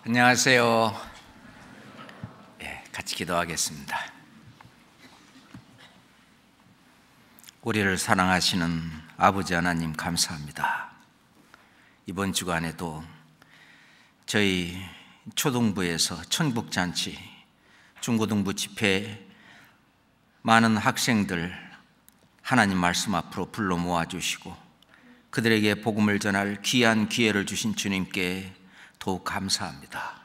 안녕하세요. 같이 기도하겠습니다. 우리를 사랑하시는 아버지 하나님 감사합니다. 이번 주간에도 저희 초등부에서 천국잔치, 중고등부 집회 많은 학생들 하나님 말씀 앞으로 불러 모아주시고 그들에게 복음을 전할 귀한 기회를 주신 주님께 더욱 감사합니다.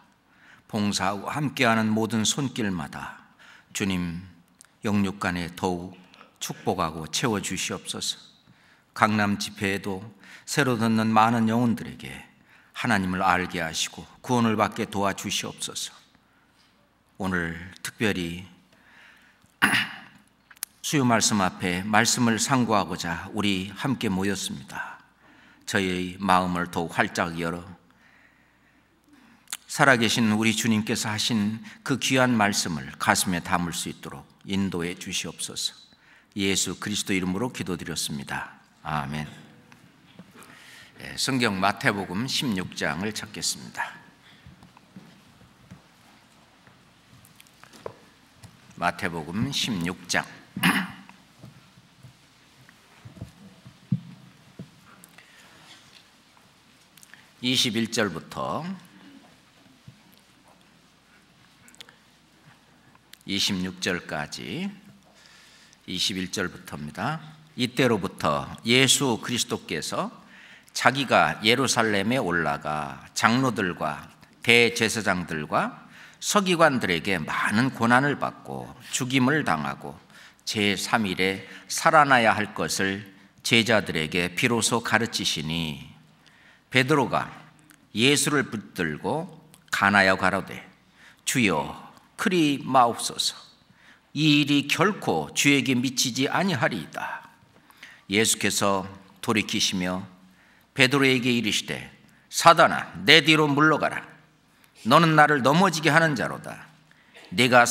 봉사하고 함께하는 모든 손길마다 주님 영육간에 더욱 축복하고 채워주시옵소서. 강남 집회에도 새로 듣는 많은 영혼들에게 하나님을 알게 하시고 구원을 받게 도와주시옵소서. 오늘 특별히 수요 말씀 앞에 말씀을 상고하고자 우리 함께 모였습니다. 저희의 마음을 더욱 활짝 열어 살아계신 우리 주님께서 하신 그 귀한 말씀을 가슴에 담을 수 있도록 인도해 주시옵소서. 예수 그리스도 이름으로 기도드렸습니다. 아멘. 성경 마태복음 16장을 찾겠습니다. 마태복음 16장 21절부터 26절까지 21절부터입니다. 이때로부터 예수 그리스도께서 자기가 예루살렘에 올라가 장로들과 대제사장들과 서기관들에게 많은 고난을 받고 죽임을 당하고 제3일에 살아나야 할 것을 제자들에게 비로소 가르치시니 베드로가 예수를 붙들고 가나여 가로되 주여 그리 마옵소서. 이 일이 결코 주에게 미치지 아니하리이다. 예수께서 돌이키시며 베드로에게 이르시되 사단아 내 뒤로 물러가라. 너는 나를 넘어지게 하는 자로다. 네가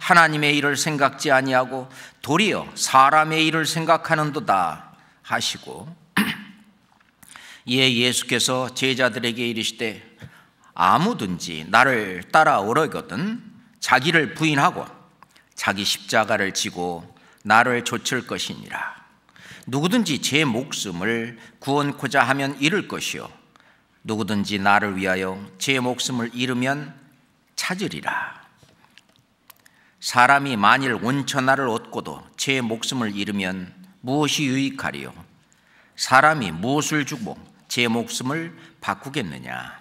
하나님의 일을 생각지 아니하고 도리어 사람의 일을 생각하는도다 하시고 이에 예수께서 제자들에게 이르시되 아무든지 나를 따라오려거든 자기를 부인하고 자기 십자가를 지고 나를 좇을 것이니라. 누구든지 제 목숨을 구원코자 하면 잃을 것이요 누구든지 나를 위하여 제 목숨을 잃으면 찾으리라. 사람이 만일 온 천하를 얻고도 제 목숨을 잃으면 무엇이 유익하리요? 사람이 무엇을 주고 제 목숨을 바꾸겠느냐?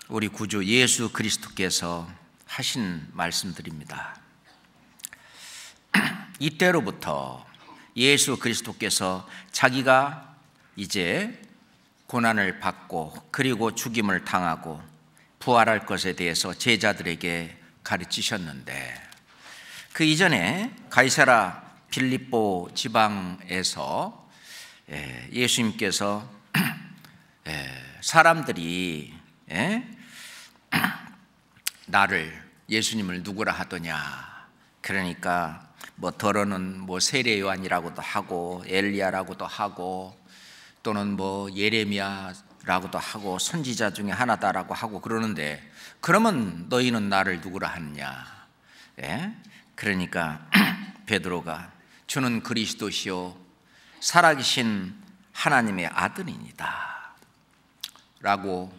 우리 구주 예수 그리스도께서 하신 말씀들입니다. 이때로부터 예수 그리스도께서 자기가 이제 고난을 받고 그리고 죽임을 당하고 부활할 것에 대해서 제자들에게 가르치셨는데 그 이전에 가이사라 빌립보 지방에서 예수님께서 사람들이 예수님을 누구라 하더냐. 그러니까 더러는 세례 요한이라고도 하고 엘리야라고도 하고 또는 예레미야라고도 하고 선지자 중에 하나다라고 하고 그러는데 그러면 너희는 나를 누구라 하느냐. 그러니까 베드로가 주는 그리스도시요 살아계신 하나님의 아들이니다 라고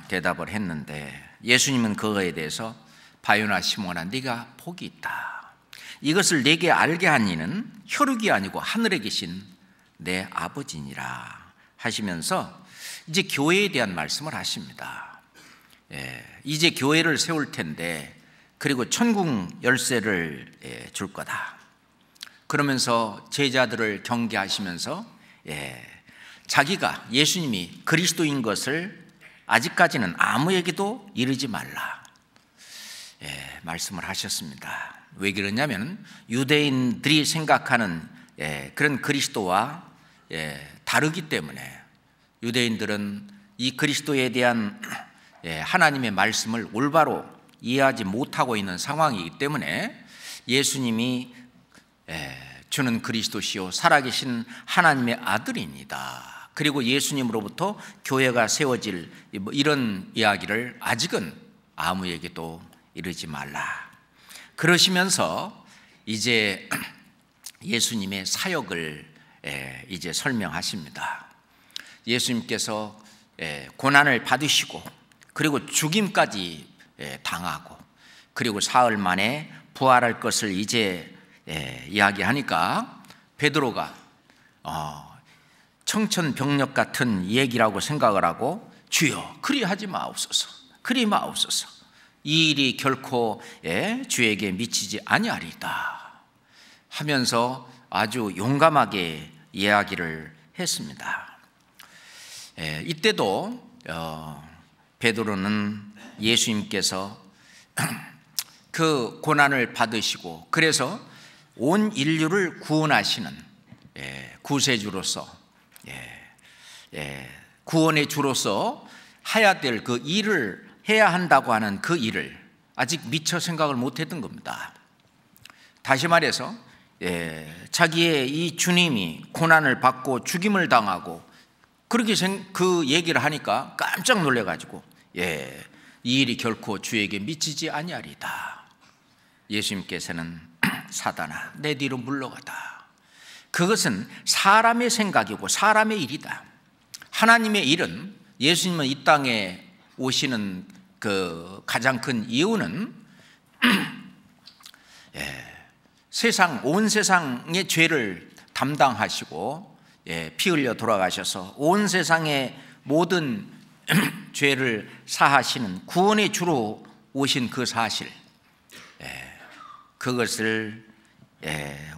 대답을 했는데 예수님은 그거에 대해서 바요나 시몬아 네가 복이 있다. 이것을 내게 알게 한 이는 혈육이 아니고 하늘에 계신 내 아버지니라 하시면서 이제 교회에 대한 말씀을 하십니다. 이제 교회를 세울 텐데 그리고 천국 열쇠를 줄 거다. 그러면서 제자들을 경계하시면서 자기가 예수님이 그리스도인 것을 아직까지는 아무에게도 이르지 말라 말씀을 하셨습니다. 왜 그러냐면 유대인들이 생각하는 그런 그리스도와 다르기 때문에 유대인들은 이 그리스도에 대한 하나님의 말씀을 올바로 이해하지 못하고 있는 상황이기 때문에 예수님이 주는 그리스도시요 살아계신 하나님의 아들입니다. 그리고 예수님으로부터 교회가 세워질 이런 이야기를 아직은 아무에게도 이르지 말라. 그러시면서 이제 예수님의 사역을 이제 설명하십니다. 예수님께서 고난을 받으시고 그리고 죽임까지 당하고 그리고 사흘 만에 부활할 것을 이제 이야기하니까 베드로가 청천벽력 같은 얘기라고 생각을 하고 주여 그리하지 마옵소서, 그리 마옵소서. 이 일이 결코 주에게 미치지 아니하리이다 하면서 아주 용감하게 이야기를 했습니다. 이때도 베드로는 예수님께서 그 고난을 받으시고 그래서 온 인류를 구원하시는 구세주로서 구원의 주로서 해야 될 그 일을 해야 한다고 하는 그 일을 아직 미처 생각을 못했던 겁니다. 다시 말해서 자기의 이 주님이 고난을 받고 죽임을 당하고 그렇게 그 얘기를 하니까 깜짝 놀래가지고 이 일이 결코 주에게 미치지 아니하리다. 예수님께서는 사단아 내 뒤로 물러가다. 그것은 사람의 생각이고 사람의 일이다. 하나님의 일은, 예수님은 이 땅에 오시는 그 가장 큰 이유는 온 세상의 죄를 담당하시고 피 흘려 돌아가셔서 온 세상의 모든 죄를 사하시는 구원의 주로 오신 그 사실, 그것을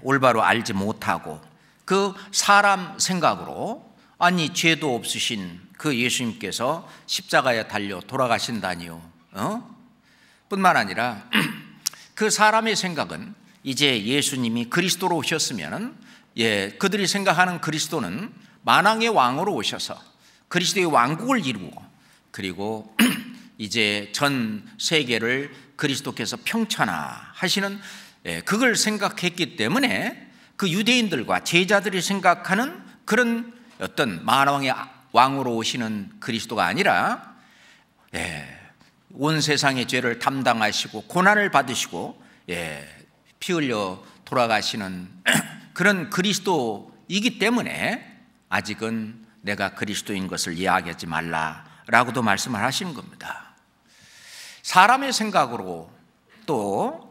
올바로 알지 못하고 그 사람 생각으로 아니 죄도 없으신 그 예수님께서 십자가에 달려 돌아가신다니요 뿐만 아니라 그 사람의 생각은 이제 예수님이 그리스도로 오셨으면 그들이 생각하는 그리스도는 만왕의 왕으로 오셔서 그리스도의 왕국을 이루고 그리고 이제 전 세계를 그리스도께서 평천하시는 그걸 생각했기 때문에 그 유대인들과 제자들이 생각하는 그런 어떤 만왕의 왕으로 오시는 그리스도가 아니라 온 세상의 죄를 담당하시고 고난을 받으시고 피 흘려 돌아가시는 그런 그리스도이기 때문에 아직은 내가 그리스도인 것을 이야기하지 말라라고도 말씀을 하시는 겁니다. 사람의 생각으로 또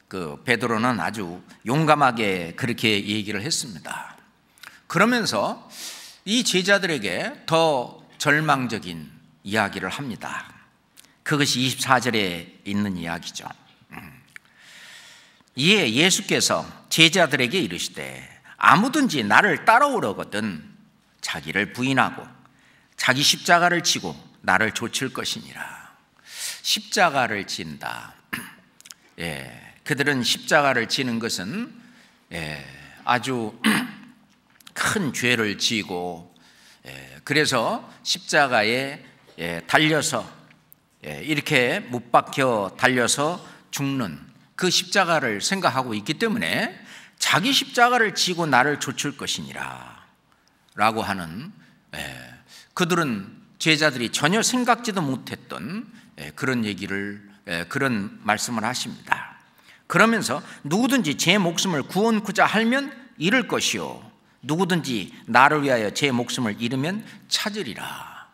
그 베드로는 아주 용감하게 그렇게 얘기를 했습니다. 그러면서 이 제자들에게 더 절망적인 이야기를 합니다. 그것이 24절에 있는 이야기죠. 이에 예수께서 제자들에게 이르시되 아무든지 나를 따라오려거든 자기를 부인하고 자기 십자가를 지고 나를 좇을 것이니라. 십자가를 진다. 그들은 십자가를 지는 것은 아주 큰 죄를 지고 그래서 십자가에 달려서 이렇게 못 박혀 달려서 죽는 그 십자가를 생각하고 있기 때문에 자기 십자가를 지고 나를 좇을 것이니라 라고 하는, 그들은 제자들이 전혀 생각지도 못했던 그런 얘기를, 그런 말씀을 하십니다. 그러면서 누구든지 제 목숨을 구원코자 하면 잃을 것이요 누구든지 나를 위하여 제 목숨을 잃으면 찾으리라.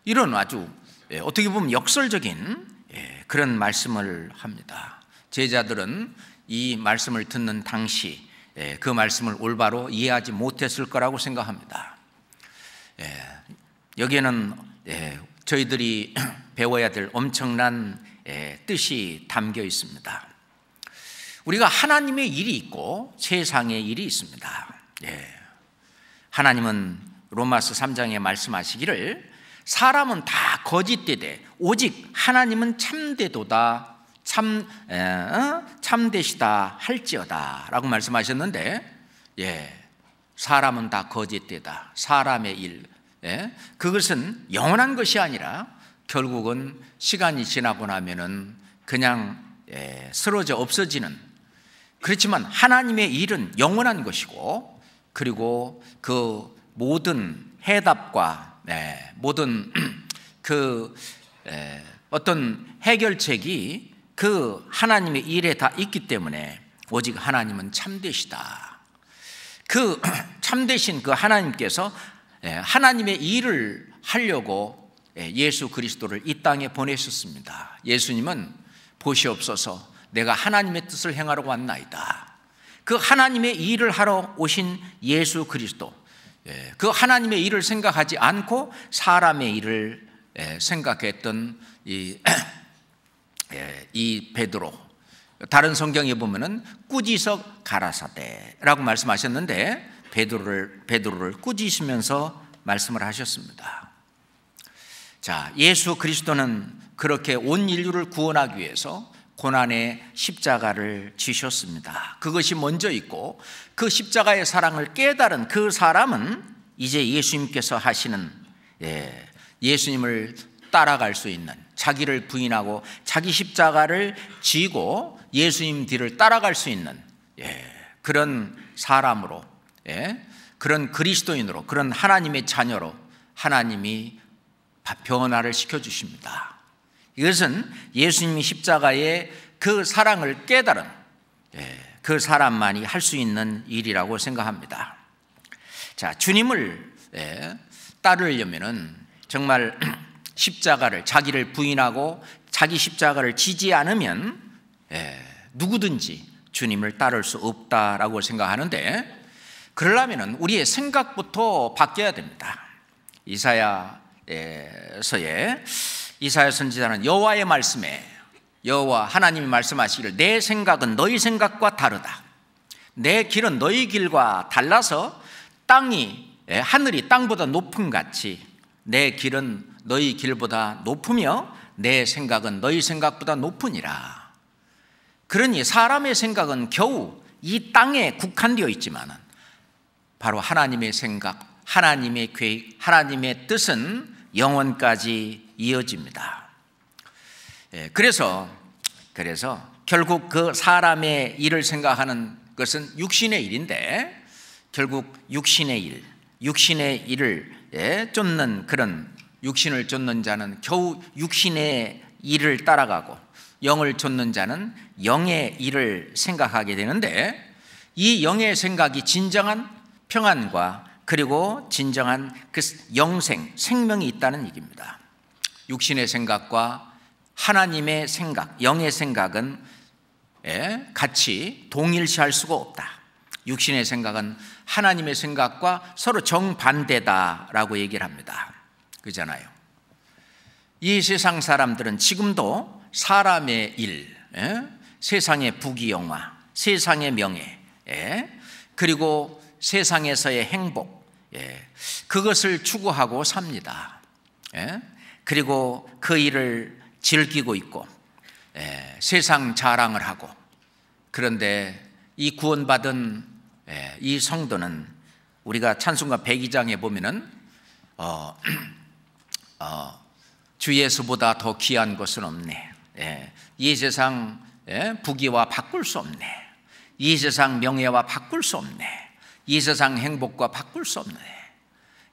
이런 아주 어떻게 보면 역설적인 그런 말씀을 합니다. 제자들은 이 말씀을 듣는 당시 그 말씀을 올바로 이해하지 못했을 거라고 생각합니다. 여기에는 저희들이 배워야 될 엄청난 뜻이 담겨 있습니다. 우리가 하나님의 일이 있고 세상의 일이 있습니다. 하나님은 로마서 3장에 말씀하시기를 사람은 다 거짓되되 오직 하나님은 참되도다 참되시다 할지어다 라고 말씀하셨는데, 사람은 다 거짓되다, 사람의 일, 그것은 영원한 것이 아니라 결국은 시간이 지나고 나면은 그냥 쓰러져 없어지는 그렇지만 하나님의 일은 영원한 것이고, 그리고 그 모든 해답과 모든 그 어떤 해결책이 그 하나님의 일에 다 있기 때문에 오직 하나님은 참되시다. 그 참되신 그 하나님께서 하나님의 일을 하려고 예수 그리스도를 이 땅에 보내셨습니다. 예수님은 보시옵소서, 내가 하나님의 뜻을 행하러 왔나이다. 그 하나님의 일을 하러 오신 예수 그리스도, 그 하나님의 일을 생각하지 않고 사람의 일을 생각했던 이 베드로, 다른 성경에 보면은 꾸짖어 가라사대라고 말씀하셨는데 베드로를 꾸짖으면서 말씀을 하셨습니다. 자, 예수 그리스도는 그렇게 온 인류를 구원하기 위해서 고난의 십자가를 지셨습니다. 그것이 먼저 있고, 그 십자가의 사랑을 깨달은 그 사람은 이제 예수님께서 하시는 예수님을 따라갈 수 있는, 자기를 부인하고 자기 십자가를 지고 예수님 뒤를 따라갈 수 있는 그런 사람으로, 그런 그리스도인으로, 그런 하나님의 자녀로 하나님이 변화를 시켜주십니다. 이것은 예수님이 십자가의 그 사랑을 깨달은 그 사람만이 할 수 있는 일이라고 생각합니다. 자, 주님을 따르려면은 정말 십자가를, 자기를 부인하고 자기 십자가를 지지 않으면 누구든지 주님을 따를 수 없다라고 생각하는데, 그러려면 우리의 생각부터 바뀌어야 됩니다. 이사야 선지자는 여호와의 말씀에, 여호와 하나님이 말씀하시기를 내 생각은 너희 생각과 다르다. 내 길은 너희 길과 달라서 하늘이 땅보다 높음 같이 내 길은 너희 길보다 높으며 내 생각은 너희 생각보다 높으니라. 그러니 사람의 생각은 겨우 이 땅에 국한되어 있지만 바로 하나님의 생각, 하나님의 계획, 하나님의 뜻은 영원까지 이어집니다. 그래서 결국 그 사람의 일을 생각하는 것은 육신의 일인데, 결국 육신의 일을 쫓는, 그런 육신을 쫓는 자는 겨우 육신의 일을 따라가고, 영을 쫓는 자는 영의 일을 생각하게 되는데, 이 영의 생각이 진정한 평안과 그리고 진정한 그 생명이 있다는 얘기입니다. 육신의 생각과 하나님의 생각, 영의 생각은 같이 동일시할 수가 없다. 육신의 생각은 하나님의 생각과 서로 정반대다라고 얘기를 합니다. 그렇잖아요. 이 세상 사람들은 지금도 사람의 일, 세상의 부귀영화, 세상의 명예, 그리고 세상에서의 행복, 그것을 추구하고 삽니다. 그리고 그 일을 즐기고 있고 세상 자랑을 하고, 그런데 이 구원받은 이 성도는, 우리가 찬송가 102장에 보면은 주 예수보다 더 귀한 것은 없네. 이 세상 부귀와 바꿀 수 없네. 이 세상 명예와 바꿀 수 없네. 이 세상 행복과 바꿀 수 없네.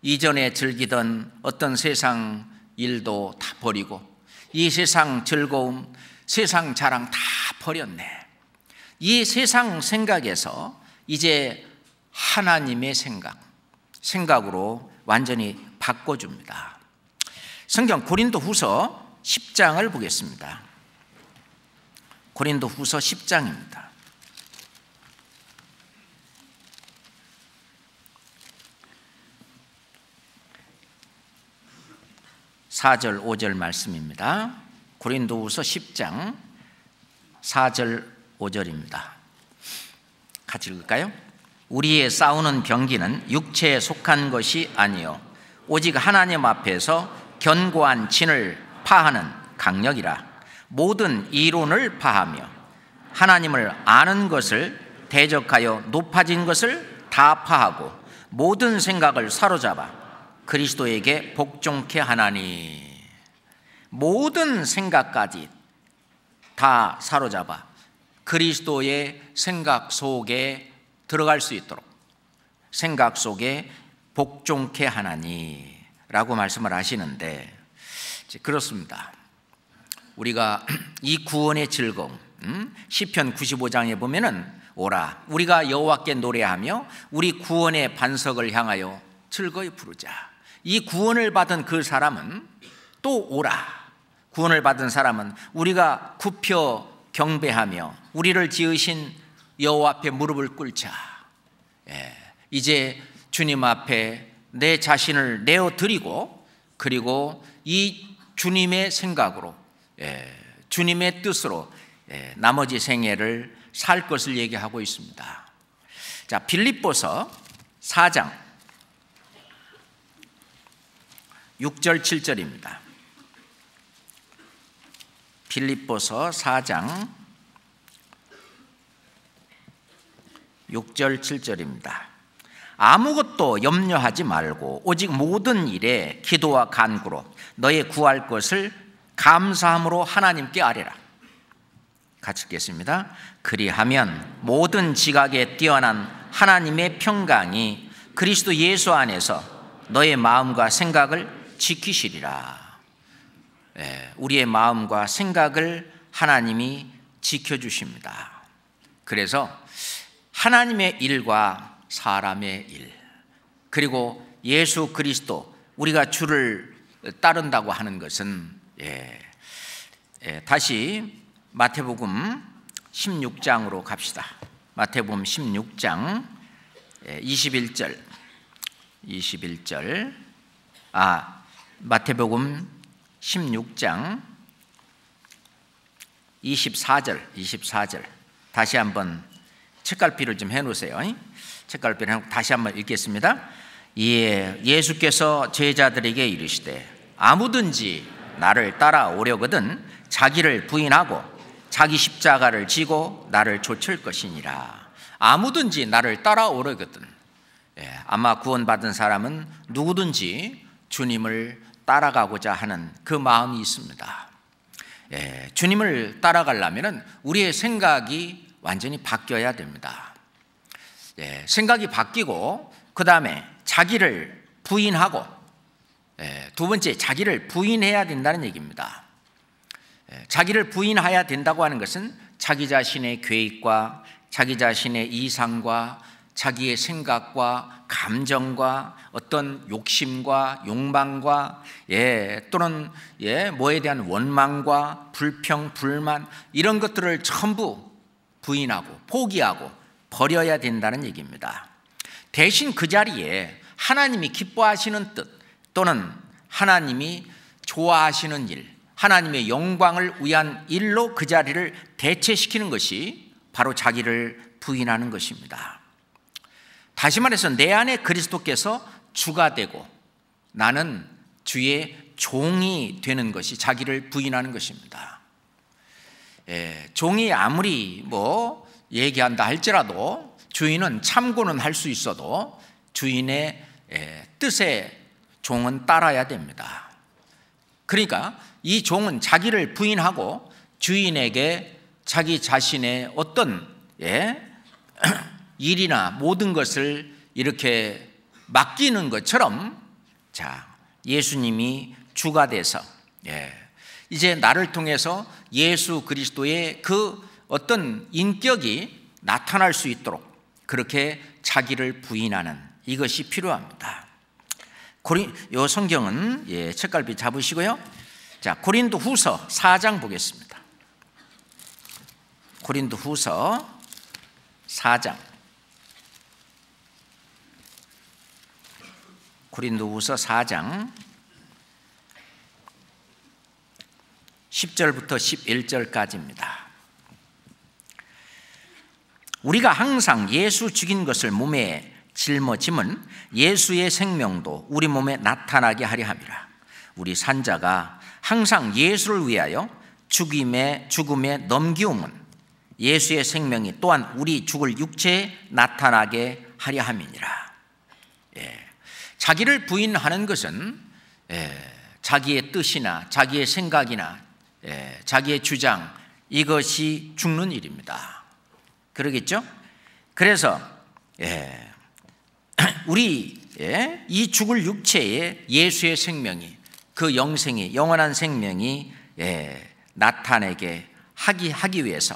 이전에 즐기던 어떤 세상 일도 다 버리고, 이 세상 즐거움, 세상 자랑 다 버렸네. 이 세상 생각에서 이제 하나님의 생각으로 완전히 바꿔줍니다. 성경 고린도후서 10장을 보겠습니다. 고린도후서 10장입니다. 4절 5절 말씀입니다. 고린도후서 10장 4절 5절입니다. 같이 읽을까요? 우리의 싸우는 병기는 육체에 속한 것이 아니요 오직 하나님 앞에서 견고한 진을 파하는 강력이라. 모든 이론을 파하며 하나님을 아는 것을 대적하여 높아진 것을 다 파하고 모든 생각을 사로잡아 그리스도에게 복종케 하나니. 모든 생각까지 다 사로잡아 그리스도의 생각 속에 들어갈 수 있도록 생각 속에 복종케 하나니라고 말씀을 하시는데, 그렇습니다. 우리가 이 구원의 즐거움, 시편 95장에 보면은 오라 우리가 여호와께 노래하며 우리 구원의 반석을 향하여 즐거이 부르자. 이 구원을 받은 그 사람은 또 오라. 구원을 받은 사람은 우리가 굽혀 경배하며 우리를 지으신 여호와 앞에 무릎을 꿇자. 이제 주님 앞에 내 자신을 내어드리고, 그리고 이 주님의 생각으로, 주님의 뜻으로 나머지 생애를 살 것을 얘기하고 있습니다. 자, 빌립보서 4장 6절 7절입니다. 빌립보서 4장 6절 7절입니다. 아무것도 염려하지 말고 오직 모든 일에 기도와 간구로 너의 구할 것을 감사함으로 하나님께 아뢰라. 같이 읽겠습니다. 그리하면 모든 지각에 뛰어난 하나님의 평강이 그리스도 예수 안에서 너의 마음과 생각을 지키시리라. 우리의 마음과 생각을 하나님이 지켜주십니다. 그래서 하나님의 일과 사람의 일, 그리고 예수 그리스도, 우리가 주를 따른다고 하는 것은 다시 마태복음 16장으로 갑시다. 마태복음 16장 21절 마태복음 16장 24절 다시 한번 책갈피를 좀 해놓으세요. 책갈피를 해놓고 다시 한번 읽겠습니다. 예수께서 제자들에게 이르시되 아무든지 나를 따라오려거든 자기를 부인하고 자기 십자가를 지고 나를 좇을 것이니라. 아무든지 나를 따라오려거든. 아마 구원받은 사람은 누구든지 주님을 따라가고자 하는 그 마음이 있습니다. 주님을 따라가려면 우리의 생각이 완전히 바뀌어야 됩니다. 생각이 바뀌고, 그 다음에 자기를 부인하고, 두 번째 자기를 부인해야 된다는 얘기입니다. 자기를 부인해야 된다고 하는 것은 자기 자신의 계획과 자기 자신의 이상과 자기의 생각과 감정과 어떤 욕심과 욕망과 또는 뭐에 대한 원망과 불평, 불만, 이런 것들을 전부 부인하고 포기하고 버려야 된다는 얘기입니다. 대신 그 자리에 하나님이 기뻐하시는 뜻, 또는 하나님이 좋아하시는 일, 하나님의 영광을 위한 일로 그 자리를 대체시키는 것이 바로 자기를 부인하는 것입니다. 다시 말해서 내 안에 그리스도께서 주가 되고 나는 주의 종이 되는 것이 자기를 부인하는 것입니다. 종이 아무리 얘기한다 할지라도 주인은 참고는 할 수 있어도 주인의 뜻에 종은 따라야 됩니다. 그러니까 이 종은 자기를 부인하고 주인에게 자기 자신의 어떤 일이나 모든 것을 이렇게 맡기는 것처럼, 자, 예수님이 주가 돼서 이제 나를 통해서 예수 그리스도의 그 어떤 인격이 나타날 수 있도록 그렇게 자기를 부인하는 이것이 필요합니다. 이 성경은 책갈피 잡으시고요. 자, 고린도 후서 4장 보겠습니다. 고린도 후서 4장. 고린도 후서 4장 10절부터 11절까지입니다. 우리가 항상 예수 죽인 것을 몸에 짊어짐은 예수의 생명도 우리 몸에 나타나게 하려 함이라. 우리 산자가 항상 예수를 위하여 죽음에 넘기움은 예수의 생명이 또한 우리 죽을 육체에 나타나게 하려 함이니라. 자기를 부인하는 것은 자기의 뜻이나 자기의 생각이나 자기의 주장, 이것이 죽는 일입니다. 그러겠죠? 그래서 우리 이 죽을 육체에 예수의 생명이, 그 영생이, 영원한 생명이 나타내게 하기 위해서,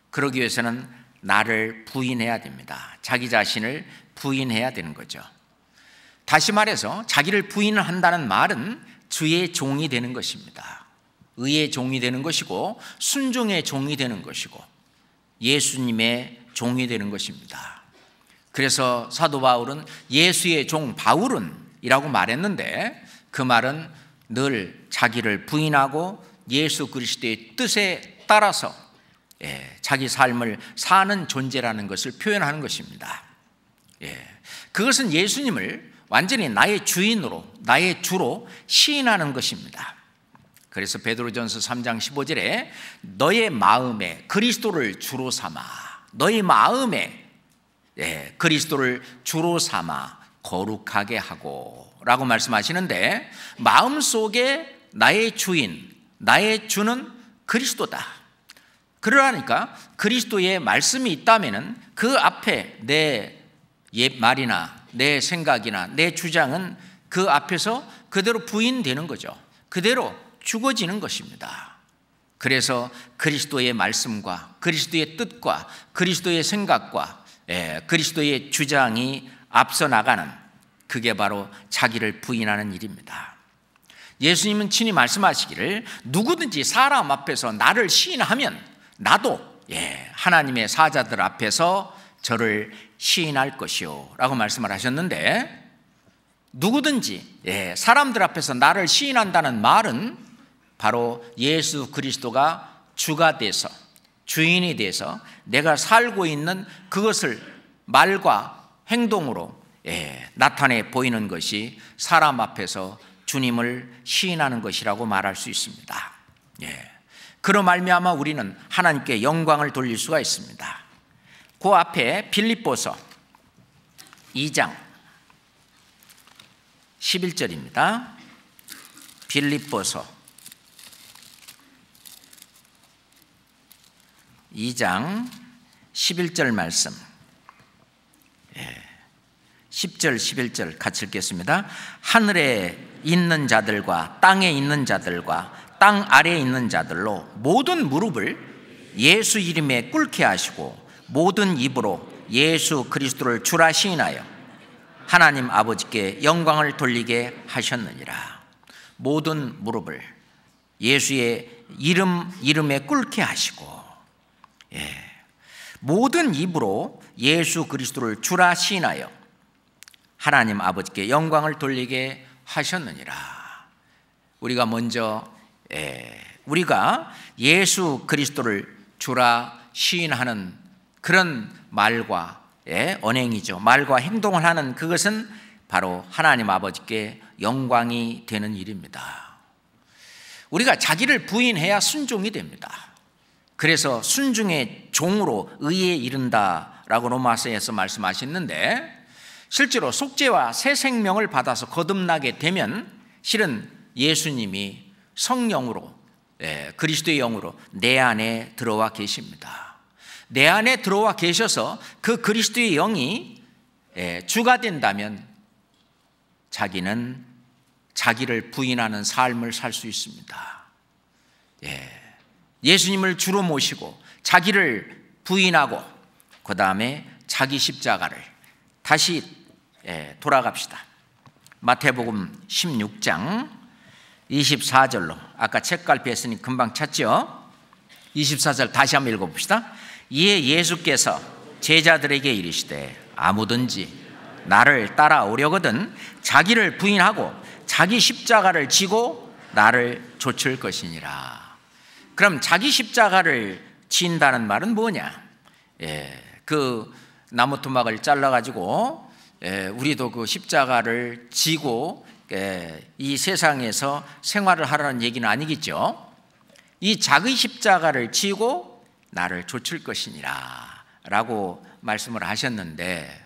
그러기 위해서는 나를 부인해야 됩니다. 자기 자신을 부인해야 되는 거죠. 다시 말해서 자기를 부인한다는 말은 주의 종이 되는 것입니다. 의의 종이 되는 것이고 순종의 종이 되는 것이고 예수님의 종이 되는 것입니다. 그래서 사도 바울은 예수의 종 바울은 이라고 말했는데, 그 말은 늘 자기를 부인하고 예수 그리스도의 뜻에 따라서 자기 삶을 사는 존재라는 것을 표현하는 것입니다. 그것은 예수님을 완전히 나의 주인으로, 나의 주로 시인하는 것입니다. 그래서 베드로전서 3장 15절에 너의 마음에 그리스도를 주로 삼아, 너의 마음에 그리스도를 주로 삼아 거룩하게 하고 라고 말씀하시는데, 마음속에 나의 주인, 나의 주는 그리스도다. 그러니까 그리스도의 말씀이 있다면 그 앞에 내 말이나 내 생각이나 내 주장은 그 앞에서 그대로 부인되는 거죠. 그대로 죽어지는 것입니다. 그래서 그리스도의 말씀과 그리스도의 뜻과 그리스도의 생각과 그리스도의 주장이 앞서 나가는, 그게 바로 자기를 부인하는 일입니다. 예수님은 친히 말씀하시기를 누구든지 사람 앞에서 나를 시인하면 나도 하나님의 사자들 앞에서 저를 시인할 것이요 라고 말씀을 하셨는데, 누구든지 사람들 앞에서 나를 시인한다는 말은 바로 예수 그리스도가 주가 돼서, 주인이 돼서 내가 살고 있는 그것을 말과 행동으로 나타내 보이는 것이 사람 앞에서 주님을 시인하는 것이라고 말할 수 있습니다. 그로 말미암아 우리는 하나님께 영광을 돌릴 수가 있습니다. 그 앞에 빌립보서 2장 11절입니다. 빌립보서 2장 11절 말씀, 10절 11절 같이 읽겠습니다. 하늘에 있는 자들과 땅에 있는 자들과 땅 아래에 있는 자들로 모든 무릎을 예수 이름에 꿇게 하시고 모든 입으로 예수 그리스도를 주라 시인하여 하나님 아버지께 영광을 돌리게 하셨느니라. 모든 무릎을 예수의 이름에 꿇게 하시고 모든 입으로 예수 그리스도를 주라 시인하여 하나님 아버지께 영광을 돌리게 하셨느니라. 우리가 먼저 우리가 예수 그리스도를 주라 시인하는 그런 말과 언행이죠. 말과 행동을 하는 그것은 바로 하나님 아버지께 영광이 되는 일입니다. 우리가 자기를 부인해야 순종이 됩니다. 그래서 순종의 종으로 의에 이른다라고 로마서에서 말씀하셨는데, 실제로 속죄와 새 생명을 받아서 거듭나게 되면 실은 예수님이 성령으로, 그리스도의 영으로 내 안에 들어와 계십니다. 내 안에 들어와 계셔서 그 그리스도의 영이 주가 된다면 자기는 자기를 부인하는 삶을 살 수 있습니다. 예수님을 주로 모시고 자기를 부인하고 그 다음에 자기 십자가를 다시 돌아갑시다. 마태복음 16장 24절로, 아까 책갈피 했으니 금방 찾죠? 24절 다시 한번 읽어봅시다. 이에 예수께서 제자들에게 이르시되 아무든지 나를 따라오려거든 자기를 부인하고 자기 십자가를 지고 나를 좇을 것이니라. 그럼 자기 십자가를 진다는 말은 뭐냐? 그 나무 토막을 잘라가지고 우리도 그 십자가를 지고 이 세상에서 생활을 하라는 얘기는 아니겠죠. 이 자기 십자가를 지고 나를 좇을 것이니라 라고 말씀을 하셨는데,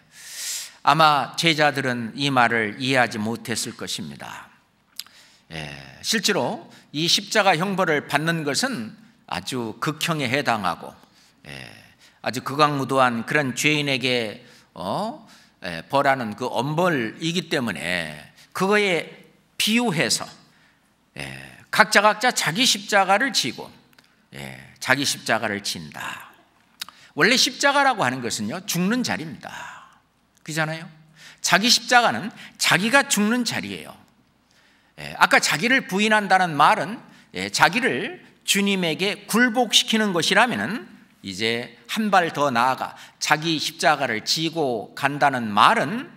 아마 제자들은 이 말을 이해하지 못했을 것입니다. 실제로 이 십자가 형벌을 받는 것은 아주 극형에 해당하고 아주 극악무도한 그런 죄인에게 벌하는 그 엄벌이기 때문에 그거에 비유해서 각자 자기 십자가를 지고 자기 십자가를 진다. 원래 십자가라고 하는 것은요, 죽는 자리입니다. 그렇잖아요? 자기 십자가는 자기가 죽는 자리예요. 아까 자기를 부인한다는 말은 자기를 주님에게 굴복시키는 것이라면 이제 한 발 더 나아가 자기 십자가를 지고 간다는 말은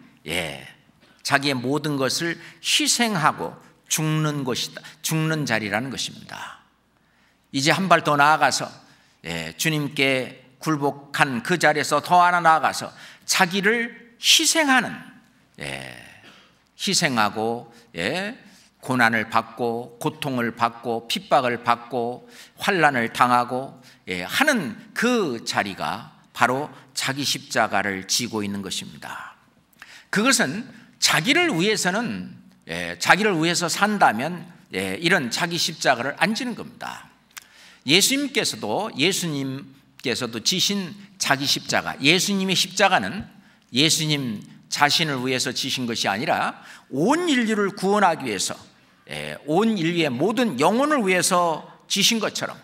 자기의 모든 것을 희생하고 죽는 것이다. 죽는 자리라는 것입니다. 이제 한 발 더 나아가서 주님께 굴복한 그 자리에서 더 하나 나아가서 자기를 희생하는, 희생하고 고난을 받고 고통을 받고 핍박을 받고 환난을 당하고 하는 그 자리가 바로 자기 십자가를 지고 있는 것입니다. 그것은 자기를 위해서는 자기를 위해서 산다면 이런 자기 십자가를 안 지는 겁니다. 예수님께서도 지신 자기 십자가, 예수님의 십자가는 예수님 자신을 위해서 지신 것이 아니라 온 인류를 구원하기 위해서, 온 인류의 모든 영혼을 위해서 지신 것처럼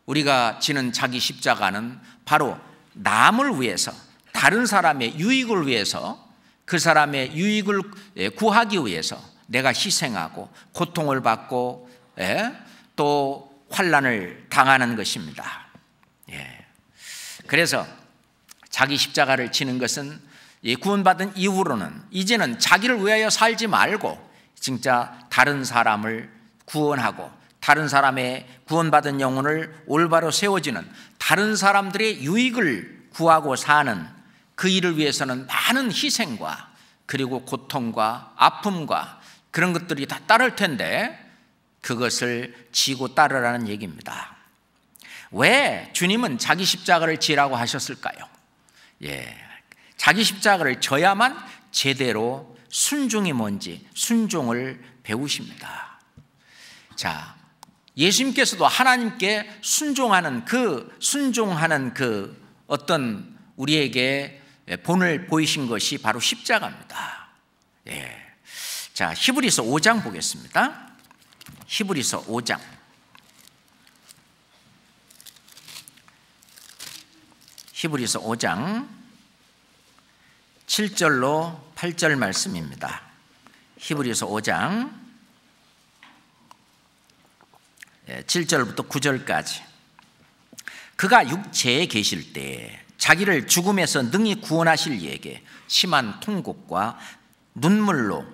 우리가 지는 자기 십자가는 바로 남을 위해서, 다른 사람의 유익을 위해서, 그 사람의 유익을 구하기 위해서 내가 희생하고 고통을 받고 또 환난을 당하는 것입니다. 그래서 자기 십자가를 지는 것은 구원받은 이후로는 이제는 자기를 위하여 살지 말고 진짜 다른 사람을 구원하고 다른 사람의 구원받은 영혼을 올바로 세워지는, 다른 사람들의 유익을 구하고 사는 그 일을 위해서는 많은 희생과 그리고 고통과 아픔과 그런 것들이 다 따를 텐데 그것을 지고 따르라는 얘기입니다. 왜 주님은 자기 십자가를 지라고 하셨을까요? 자기 십자가를 져야만 제대로 순종이 뭔지 순종을 배우십니다. 자, 예수님께서도 하나님께 순종하는 그 어떤 우리에게 본을 보이신 것이 바로 십자가입니다. 자, 히브리서 5장 보겠습니다. 히브리서 5장. 히브리서 5장 7절로 8절 말씀입니다. 히브리서 5장 7절부터 9절까지. 그가 육체에 계실 때 자기를 죽음에서 능히 구원하실 이에게 심한 통곡과 눈물로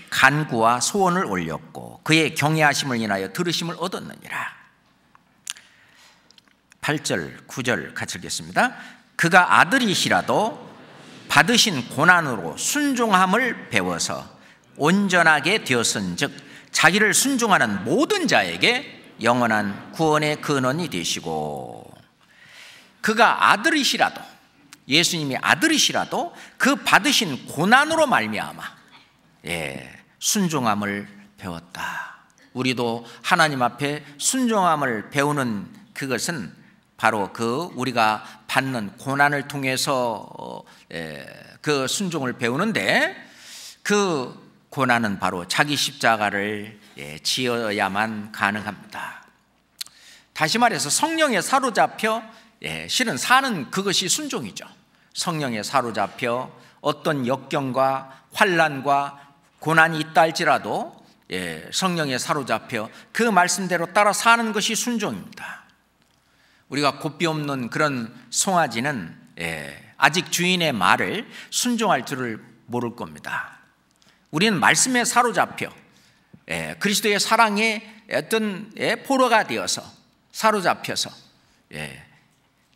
간구와 소원을 올렸고 그의 경외하심을 인하여 들으심을 얻었느니라. 8절 9절 같이 읽겠습니다. 그가 아들이시라도 받으신 고난으로 순종함을 배워서 온전하게 되었은즉 자기를 순종하는 모든 자에게 영원한 구원의 근원이 되시고, 그가 아들이시라도, 예수님이 아들이시라도 그 받으신 고난으로 말미암아 순종함을 배웠다. 우리도 하나님 앞에 순종함을 배우는 그것은 바로 그 우리가 받는 고난을 통해서 그 순종을 배우는데, 그 고난은 바로 자기 십자가를 지어야만 가능합니다. 다시 말해서 성령에 사로잡혀 실은 사는 그것이 순종이죠. 성령에 사로잡혀 어떤 역경과 환난과 고난이 있다 할지라도 성령에 사로잡혀 그 말씀대로 따라 사는 것이 순종입니다. 우리가 곱비 없는 그런 송아지는 아직 주인의 말을 순종할 줄을 모를 겁니다. 우리는 말씀에 사로잡혀 그리스도의 사랑의 어떤 포로가 되어서 사로잡혀서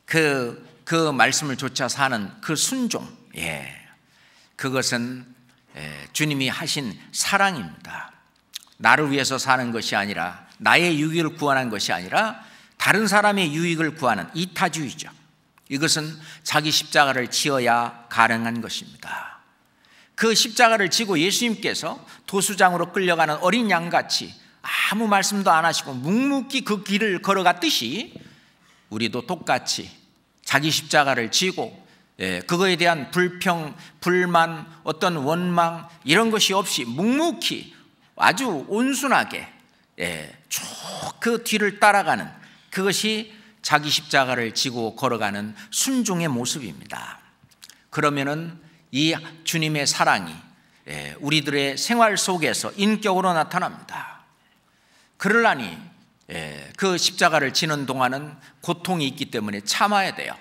그 말씀을 좇아 사는 그 순종, 그것은 주님이 하신 사랑입니다. 나를 위해서 사는 것이 아니라, 나의 유익을 구하는 것이 아니라 다른 사람의 유익을 구하는 이타주의죠. 이것은 자기 십자가를 지어야 가능한 것입니다. 그 십자가를 지고 예수님께서 도수장으로 끌려가는 어린 양같이 아무 말씀도 안 하시고 묵묵히 그 길을 걸어갔듯이 우리도 똑같이 자기 십자가를 지고 그거에 대한 불평, 불만, 어떤 원망 이런 것이 없이 묵묵히 아주 온순하게 쭉 그 뒤를 따라가는, 그것이 자기 십자가를 지고 걸어가는 순종의 모습입니다. 그러면은 이 주님의 사랑이 우리들의 생활 속에서 인격으로 나타납니다. 그러려니 그 십자가를 지는 동안은 고통이 있기 때문에 참아야 돼요.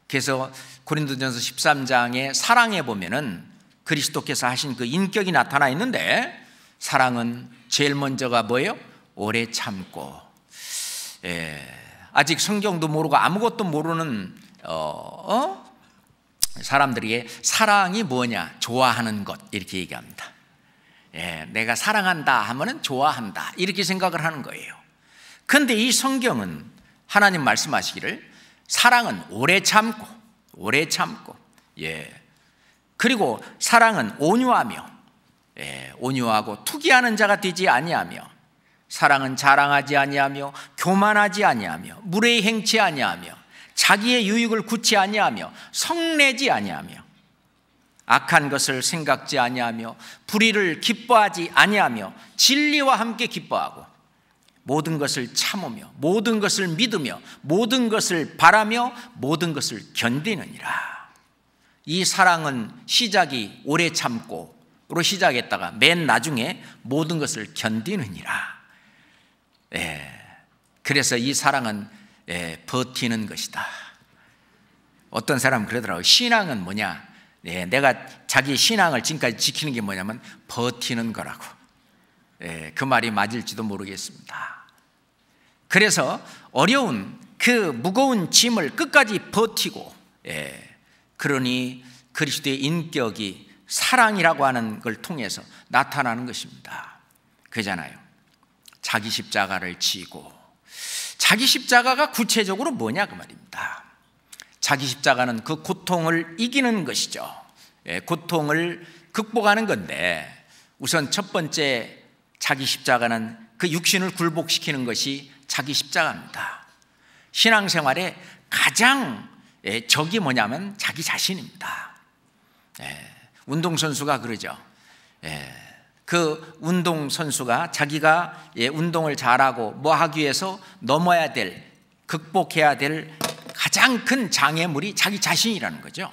그래서 고린도전서 13장의 사랑에 보면은 그리스도께서 하신 그 인격이 나타나 있는데, 사랑은 제일 먼저가 뭐예요? 오래 참고. 아직 성경도 모르고 아무것도 모르는 사람들에게 사랑이 뭐냐? 좋아하는 것, 이렇게 얘기합니다. 내가 사랑한다 하면은 좋아한다, 이렇게 생각을 하는 거예요. 그런데 이 성경은 하나님 말씀하시기를 사랑은 오래 참고, 그리고 사랑은 온유하며, 온유하고 투기하는 자가 되지 아니하며, 사랑은 자랑하지 아니하며 교만하지 아니하며 무례히 행치 아니하며 자기의 유익을 굳지 아니하며 성내지 아니하며 악한 것을 생각지 아니하며 불의를 기뻐하지 아니하며 진리와 함께 기뻐하고 모든 것을 참으며 모든 것을 믿으며 모든 것을 바라며 모든 것을 견디느니라. 이 사랑은 시작이 오래 참고로 시작했다가 맨 나중에 모든 것을 견디느니라. 그래서 이 사랑은 버티는 것이다. 어떤 사람은 그러더라고요. 신앙은 뭐냐? 내가 자기 신앙을 지금까지 지키는 게 뭐냐면 버티는 거라고. 그 말이 맞을지도 모르겠습니다. 그래서 어려운 그 무거운 짐을 끝까지 버티고, 그러니 그리스도의 인격이 사랑이라고 하는 걸 통해서 나타나는 것입니다. 그잖아요. 자기 십자가를 지고. 자기 십자가가 구체적으로 뭐냐 그 말입니다. 자기 십자가는 그 고통을 이기는 것이죠. 고통을 극복하는 건데, 우선 첫 번째 자기 십자가는 그 육신을 굴복시키는 것이 자기 십자가입니다. 신앙생활에 가장 적이 뭐냐면 자기 자신입니다. 운동선수가 그러죠. 그 운동선수가 자기가 운동을 잘하고 뭐 하기 위해서 넘어야 될, 극복해야 될 가장 큰 장애물이 자기 자신이라는 거죠.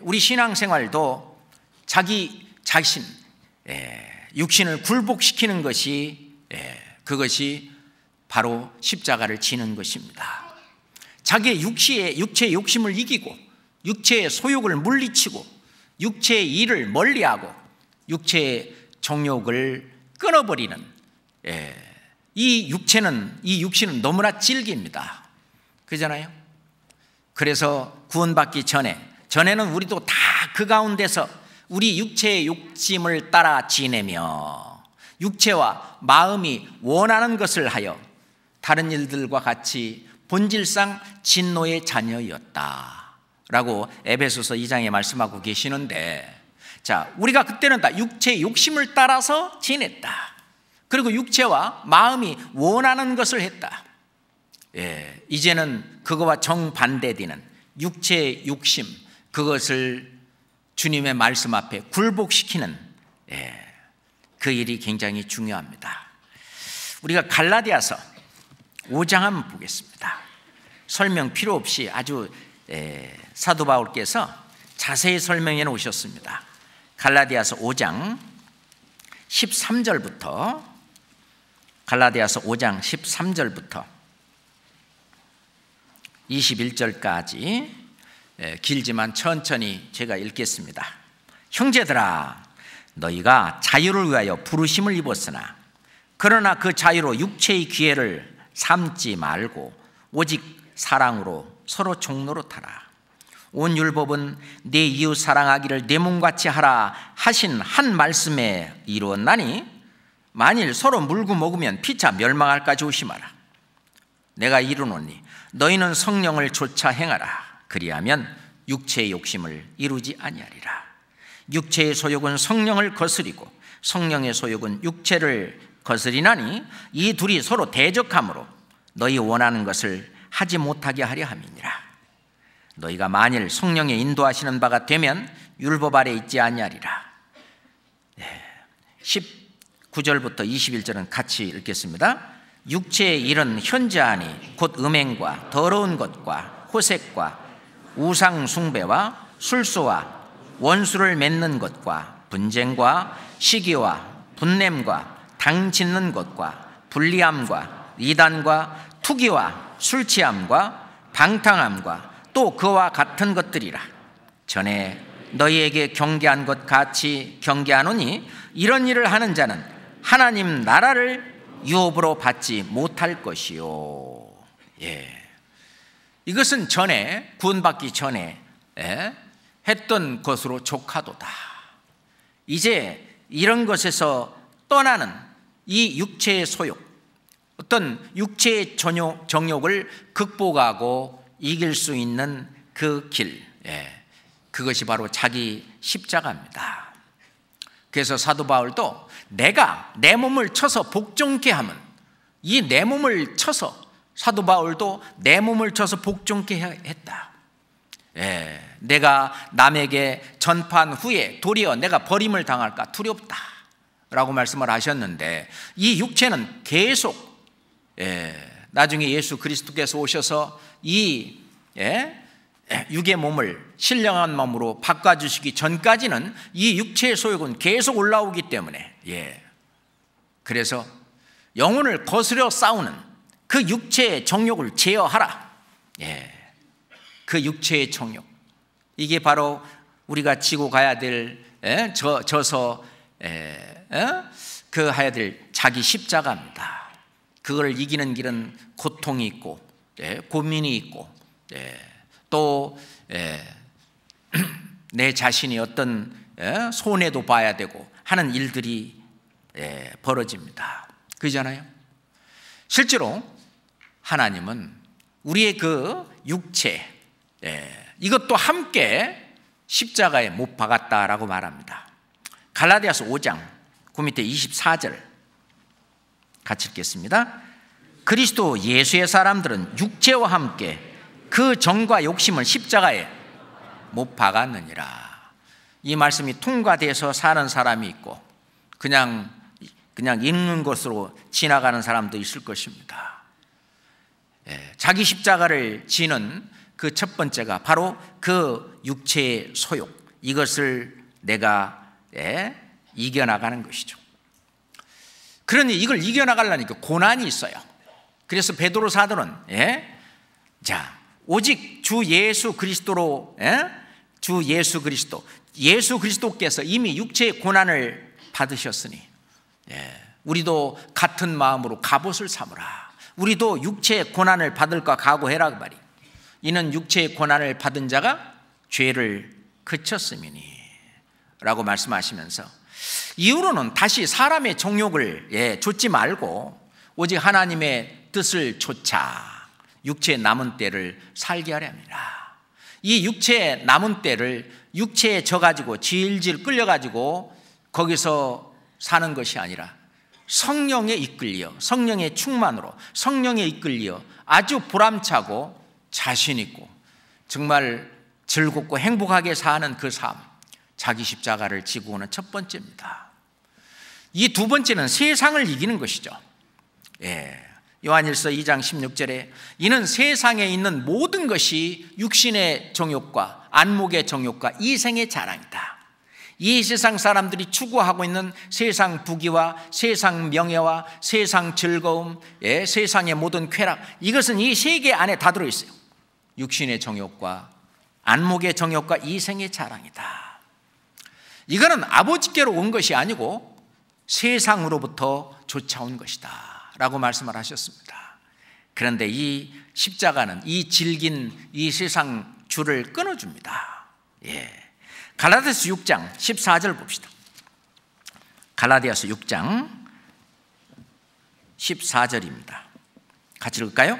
우리 신앙생활도 자기 자신, 육신을 굴복시키는 것이, 그것이 바로 십자가를 지는 것입니다. 자기의 육체의 욕심을 이기고 육체의 소욕을 물리치고 육체의 일을 멀리하고 육체의 정욕을 끊어버리는, 이 육신은 너무나 질깁니다. 그잖아요. 그래서 구원받기 전에는 우리도 다 그 가운데서 우리 육체의 욕심을 따라 지내며 육체와 마음이 원하는 것을 하여 다른 일들과 같이 본질상 진노의 자녀였다라고 에베소서 2장에 말씀하고 계시는데, 자, 우리가 그때는 다 육체의 욕심을 따라서 지냈다. 그리고 육체와 마음이 원하는 것을 했다. 이제는 그거와 정반대되는 육체의 욕심, 그것을 주님의 말씀 앞에 굴복시키는 그 일이 굉장히 중요합니다. 우리가 갈라디아서 5장 한번 보겠습니다. 설명 필요 없이 아주 사도 바울께서 자세히 설명해 놓으셨습니다. 갈라디아서 5장 13절부터, 갈라디아서 5장 13절부터 21절까지 길지만 천천히 제가 읽겠습니다. 형제들아, 너희가 자유를 위하여 부르심을 입었으나 그러나 그 자유로 육체의 기회를 삼지 말고 오직 사랑으로 서로 종노릇하라. 온 율법은 내 이웃 사랑하기를 내 몸같이 하라 하신 한 말씀에 이루었나니 만일 서로 물고 먹으면 피차 멸망할까 조심하라. 내가 이르노니 너희는 성령을 좇아 행하라. 그리하면 육체의 욕심을 이루지 아니하리라. 육체의 소욕은 성령을 거스리고 성령의 소욕은 육체를 거스리나니 이 둘이 서로 대적함으로 너희 원하는 것을 하지 못하게 하려 함이니라. 너희가 만일 성령의 인도하시는 바가 되면 율법 아래 있지 아니하리라. 19절부터 21절은 같이 읽겠습니다. 육체의 일은 현저하니 곧 음행과 더러운 것과 호색과 우상 숭배와 술수와 원수를 맺는 것과 분쟁과 시기와 분냄과 당 짓는 것과 불리함과 이단과 투기와 술취함과 방탕함과 또 그와 같은 것들이라. 전에 너희에게 경계한 것 같이 경계하노니 이런 일을 하는 자는 하나님 나라를 유업으로 받지 못할 것이요. 이것은 전에 구원받기 전에 했던 것으로 족하도다. 이제 이런 것에서 떠나는 이 육체의 소욕, 어떤 육체의 정욕을 극복하고 이길 수 있는 그 길, 그것이 바로 자기 십자가입니다. 그래서 사도 바울도 내가 내 몸을 쳐서 복종케 하면, 이 내 몸을 쳐서, 사도 바울도 내 몸을 쳐서 복종케 했다. 내가 남에게 전파한 후에 도리어 내가 버림을 당할까 두렵다 라고 말씀을 하셨는데, 이 육체는 계속 나중에 예수 그리스도께서 오셔서 이 육의 몸을 신령한 몸으로 바꿔주시기 전까지는 이 육체의 소욕은 계속 올라오기 때문에, 그래서 영혼을 거스려 싸우는 그 육체의 정욕을 제어하라. 그 육체의 정욕, 이게 바로 우리가 지고 가야 될 져서 그 해야 될 자기 십자가입니다. 그걸 이기는 길은 고통이 있고 고민이 있고 또 내 자신이 어떤 손해도 봐야 되고 하는 일들이 벌어집니다. 그렇잖아요. 실제로 하나님은 우리의 그 육체, 이것도 함께 십자가에 못 박았다라고 말합니다. 갈라디아서 5장 그 밑에 24절 같이 읽겠습니다. 그리스도 예수의 사람들은 육체와 함께 그 정과 욕심을 십자가에 못 박았느니라. 이 말씀이 통과돼서 사는 사람이 있고 그냥 읽는 것으로 지나가는 사람도 있을 것입니다. 자기 십자가를 지는 그 첫 번째가 바로 그 육체의 소욕, 이것을 내가 이겨나가는 것이죠. 그러니 이걸 이겨나가려니까 고난이 있어요. 그래서 베드로 사도는 오직 주 예수 그리스도로, 주 예수 그리스도께서 이미 육체의 고난을 받으셨으니 우리도 같은 마음으로 갑옷을 삼으라. 우리도 육체의 고난을 받을까 각오해라 그 말이. 이는 육체의 고난을 받은 자가 죄를 그쳤음이니 라고 말씀하시면서, 이후로는 다시 사람의 정욕을 좇지 말고 오직 하나님의 뜻을 좇아 육체의 남은 때를 살게 하려 합니다. 이 육체의 남은 때를 육체에 져가지고 질질 끌려가지고 거기서 사는 것이 아니라 성령에 이끌려, 성령의 충만으로 성령에 이끌려 아주 보람차고 자신 있고 정말 즐겁고 행복하게 사는 그 삶, 자기 십자가를 지고 오는 첫 번째입니다. 이 두 번째는 세상을 이기는 것이죠. 요한일서 2장 16절에 이는 세상에 있는 모든 것이 육신의 정욕과 안목의 정욕과 이생의 자랑이다. 이 세상 사람들이 추구하고 있는 세상 부귀와 세상 명예와 세상 즐거움, 세상의 모든 쾌락, 이것은 이 세계 안에 다 들어있어요. 육신의 정욕과 안목의 정욕과 이생의 자랑이다. 이거는 아버지께로 온 것이 아니고 세상으로부터 쫓아온 것이다 라고 말씀을 하셨습니다. 그런데 이 십자가는 이 질긴 이 세상 줄을 끊어줍니다. 갈라디아서 6장 14절 봅시다. 갈라디아서 6장 14절입니다. 같이 읽을까요?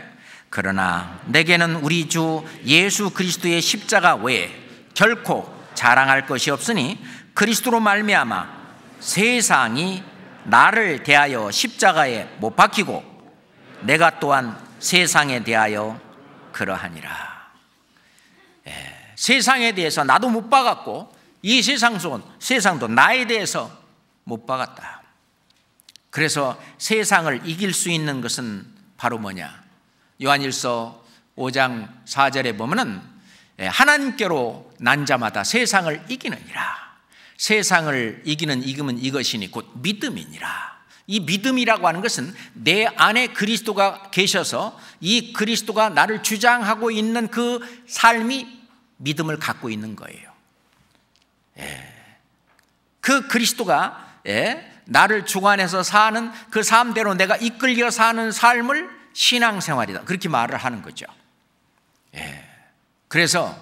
그러나 내게는 우리 주 예수 그리스도의 십자가 외에 결코 자랑할 것이 없으니 그리스도로 말미암아 세상이 나를 대하여 십자가에 못 박히고 내가 또한 세상에 대하여 그러하니라. 세상에 대해서 나도 못 박았고 이 세상도 나에 대해서 못 박았다. 그래서 세상을 이길 수 있는 것은 바로 뭐냐? 요한일서 5장 4절에 보면은 하나님께로 난 자마다 세상을 이기느니라. 세상을 이기는 이것이니 곧 믿음이니라. 이 믿음이라고 하는 것은 내 안에 그리스도가 계셔서 이 그리스도가 나를 주장하고 있는 그 삶이 믿음을 갖고 있는 거예요. 그 그리스도가 나를 주관해서 사는 그 삶대로 내가 이끌려 사는 삶을 신앙생활이다, 그렇게 말을 하는 거죠. 그래서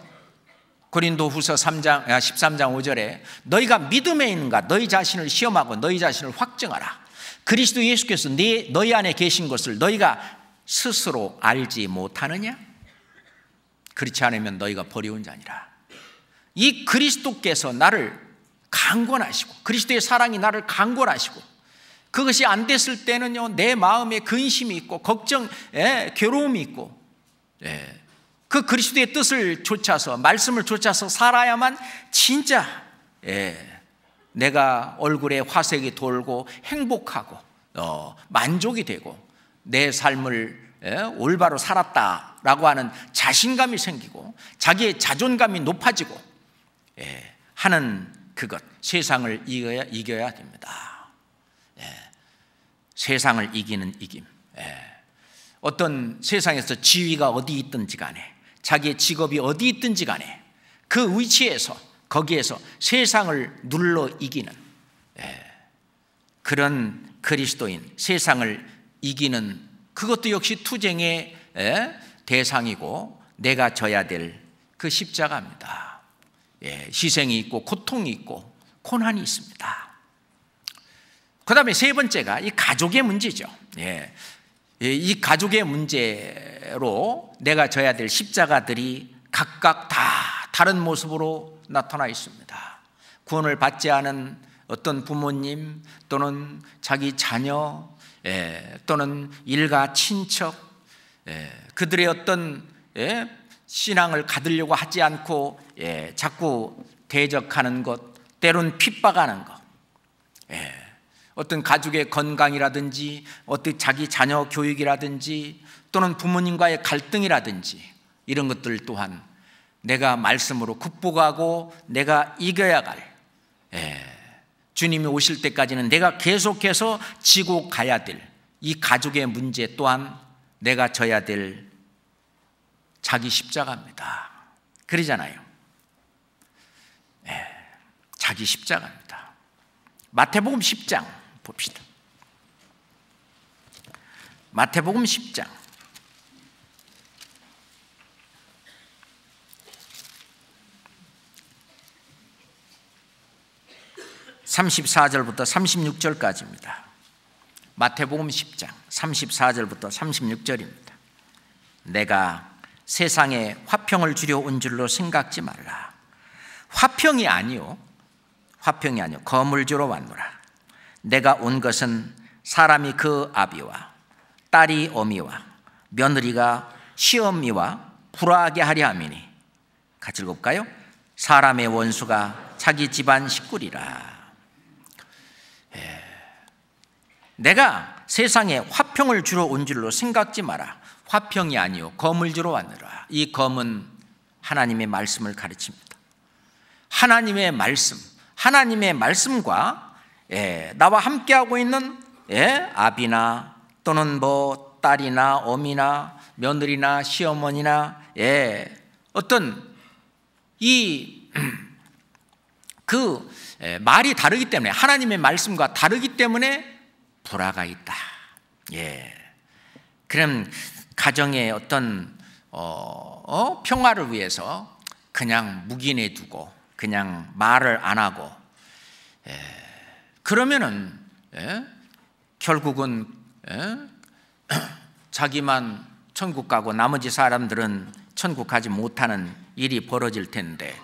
고린도후서 13장 5절에 너희가 믿음에 있는가 너희 자신을 시험하고 너희 자신을 확증하라. 그리스도 예수께서 너희 안에 계신 것을 너희가 스스로 알지 못하느냐? 그렇지 않으면 너희가 버리운 자니라. 이 그리스도께서 나를 강권하시고 그리스도의 사랑이 나를 강권하시고 그것이 안 됐을 때는요, 내 마음에 근심이 있고 걱정, 괴로움이 있고, 그 그리스도의 뜻을 쫓아서 말씀을 쫓아서 살아야만 진짜 내가 얼굴에 화색이 돌고 행복하고 만족이 되고 내 삶을 올바로 살았다라고 하는 자신감이 생기고 자기의 자존감이 높아지고 하는 그것, 세상을 이겨야 됩니다. 세상을 이기는 이김. 어떤 세상에서 지위가 어디 있든지 간에 자기의 직업이 어디 있든지 간에 그 위치에서 거기에서 세상을 눌러 이기는 그런 그리스도인, 세상을 이기는 그것도 역시 투쟁의 대상이고 내가 져야 될 그 십자가입니다. 희생이 있고 고통이 있고 고난이 있습니다. 그 다음에 세 번째가 이 가족의 문제죠. 이 가족의 문제로 내가 져야 될 십자가들이 각각 다 다른 모습으로 나타나 있습니다. 구원을 받지 않은 어떤 부모님 또는 자기 자녀 또는 일가 친척, 그들의 어떤 신앙을 가두려고 하지 않고 자꾸 대적하는 것, 때론 핍박하는 것, 어떤 가족의 건강이라든지 어떤 자기 자녀 교육이라든지 또는 부모님과의 갈등이라든지 이런 것들 또한 내가 말씀으로 극복하고 내가 이겨야 갈, 주님이 오실 때까지는 내가 계속해서 지고 가야 될 이 가족의 문제 또한 내가 져야 될 자기 십자가입니다. 그러잖아요. 자기 십자가입니다. 마태복음 10장 봅시다. 마태복음 10장 34절부터 36절까지입니다. 마태복음 10장 34절부터 36절입니다. 내가 세상에 화평을 주려 온 줄로 생각지 말라. 화평이 아니요 검을 주러 왔노라. 내가 온 것은 사람이 그 아비와 딸이 어미와 며느리가 시어미와 불화하게 하려 함이니, 같이 읽어볼까요? 사람의 원수가 자기 집안 식구리라. 내가 세상에 화평을 주러 온 줄로 생각지 마라. 화평이 아니요 검을 주러 왔노라. 이 검은 하나님의 말씀을 가르칩니다. 하나님의 말씀과 나와 함께하고 있는 아비나 또는 뭐 딸이나 어미나 며느리나 시어머니나 어떤 그 말이 다르기 때문에, 하나님의 말씀과 다르기 때문에 불화가 있다. 그럼 가정의 어떤 평화를 위해서 그냥 묵인해 두고 그냥 말을 안 하고 그러면은 결국은 자기만 천국 가고 나머지 사람들은 천국 가지 못하는 일이 벌어질 텐데,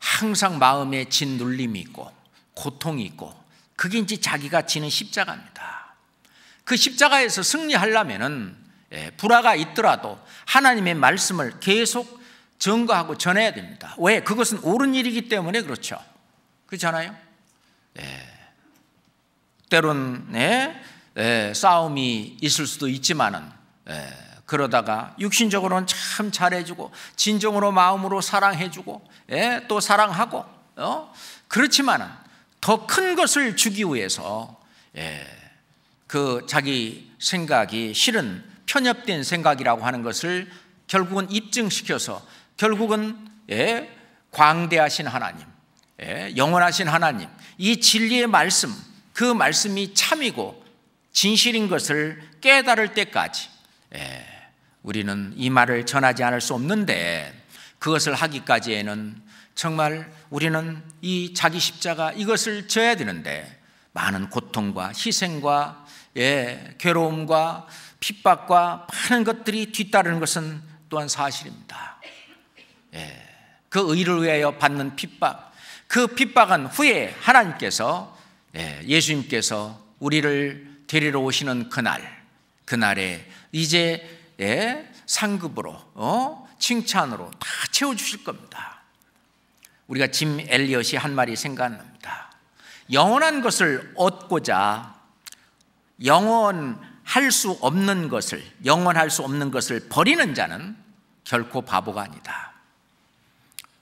항상 마음에 짓눌림이 있고 고통이 있고 그게 이제 자기가 지는 십자가입니다. 그 십자가에서 승리하려면은 불화가 있더라도 하나님의 말씀을 계속 증거하고 전해야 됩니다. 왜? 그것은 옳은 일이기 때문에 그렇죠. 그렇잖아요. 때론 싸움이 있을 수도 있지만은 그러다가 육신적으로는 참 잘해주고 진정으로 마음으로 사랑해주고 또 사랑하고 그렇지만은 더 큰 것을 주기 위해서 그 자기 생각이 실은 편협된 생각이라고 하는 것을 결국은 입증시켜서 결국은 광대하신 하나님, 영원하신 하나님, 이 진리의 말씀, 그 말씀이 참이고 진실인 것을 깨달을 때까지 우리는 이 말을 전하지 않을 수 없는데, 그것을 하기까지에는 정말 우리는 이 자기 십자가 이것을 져야 되는데 많은 고통과 희생과 괴로움과 핍박과 많은 것들이 뒤따르는 것은 또한 사실입니다. 그 의를 위하여 받는 핍박, 그 핍박은 후에 하나님께서 예수님께서 우리를 데리러 오시는 그날에 이제 상급으로 칭찬으로 다 채워주실 겁니다. 우리가 짐 엘리엇이 한 말이 생각납니다. 영원한 것을 얻고자 영원할 수 없는 것을 버리는 자는 결코 바보가 아니다.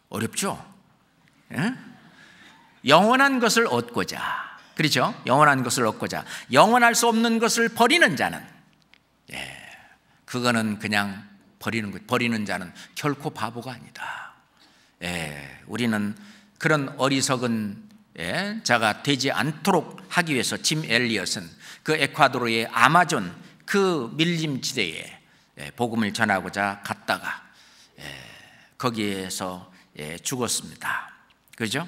어렵죠? 영원한 것을 얻고자, 그렇죠? 영원한 것을 얻고자 영원할 수 없는 것을 버리는 자는 그거는 그냥 버리는 자는 결코 바보가 아니다. 우리는 그런 어리석은 자가 되지 않도록 하기 위해서 짐 엘리엇은 그 에콰도르의 아마존 그 밀림지대에 복음을 전하고자 갔다가 거기에서 죽었습니다. 그죠?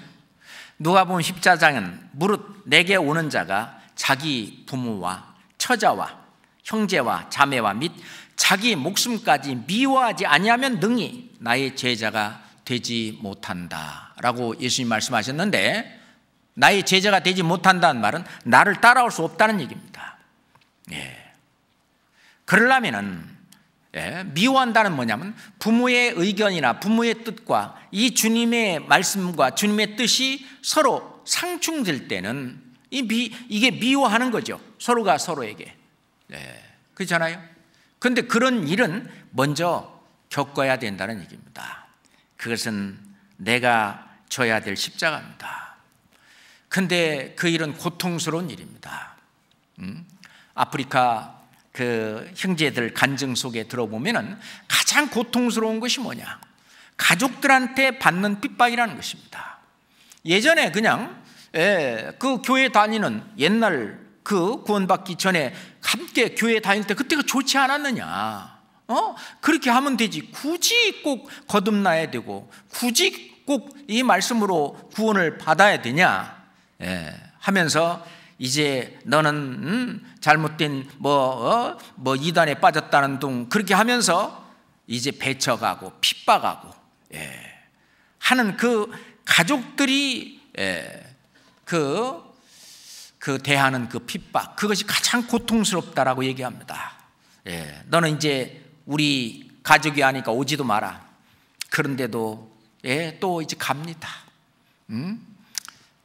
누가복음 14장은 무릇 내게 오는 자가 자기 부모와 처자와 형제와 자매와 및 자기 목숨까지 미워하지 아니하면 능히 나의 제자가 되지 못한다 라고 예수님 말씀하셨는데, 나의 제자가 되지 못한다는 말은 나를 따라올 수 없다는 얘기입니다. 그러려면은 미워한다는 뭐냐면 부모의 의견이나 부모의 뜻과 이 주님의 말씀과 주님의 뜻이 서로 상충될 때는 이게 미워하는 거죠. 서로가 서로에게. 그렇잖아요. 그런데 그런 일은 먼저 겪어야 된다는 얘기입니다. 그것은 내가 져야 될 십자가입니다. 그런데 그 일은 고통스러운 일입니다. 아프리카 그 형제들 간증 속에 들어보면은 가장 고통스러운 것이 뭐냐? 가족들한테 받는 핍박이라는 것입니다. 예전에 그냥 그 교회 다니는 옛날 그 구원받기 전에 함께 교회 다닐 때 그때가 좋지 않았느냐? 그렇게 하면 되지. 굳이 꼭 거듭나야 되고 굳이 꼭 이 말씀으로 구원을 받아야 되냐? 하면서 이제 너는 잘못된 뭐 이단에 빠졌다는 둥 그렇게 하면서 이제 배척하고 핍박하고 하는 그 가족들이 그 대하는 그 핍박, 그것이 가장 고통스럽다라고 얘기합니다. 너는 이제 우리 가족이 아니까 오지도 마라. 그런데도 또 이제 갑니다.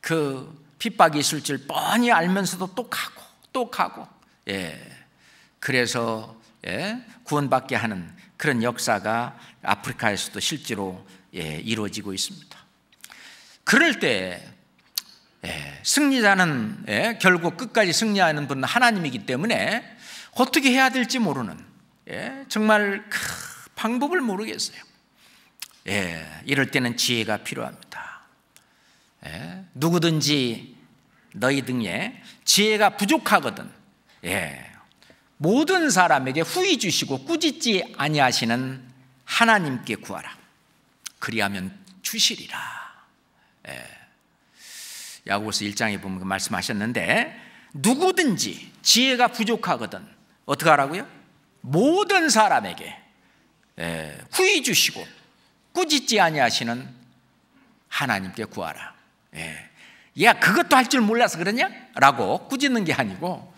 그 핍박이 있을 줄 뻔히 알면서도 또 가고 그래서 구원받게 하는 그런 역사가 아프리카에서도 실제로 이루어지고 있습니다. 그럴 때 승리자는 결국 끝까지 승리하는 분은 하나님이기 때문에 어떻게 해야 될지 모르는 정말 방법을 모르겠어요. 이럴 때는 지혜가 필요합니다. 누구든지 너희 등에 지혜가 부족하거든 모든 사람에게 후히 주시고 꾸짖지 아니하시는 하나님께 구하라. 그리하면 주시리라. 야고보서 1장에 보면 말씀하셨는데, 누구든지 지혜가 부족하거든 어떻게 하라고요? 모든 사람에게 후히 주시고 꾸짖지 아니하시는 하나님께 구하라. 야, 그것도 할 줄 몰라서 그러냐? 라고 꾸짖는 게 아니고,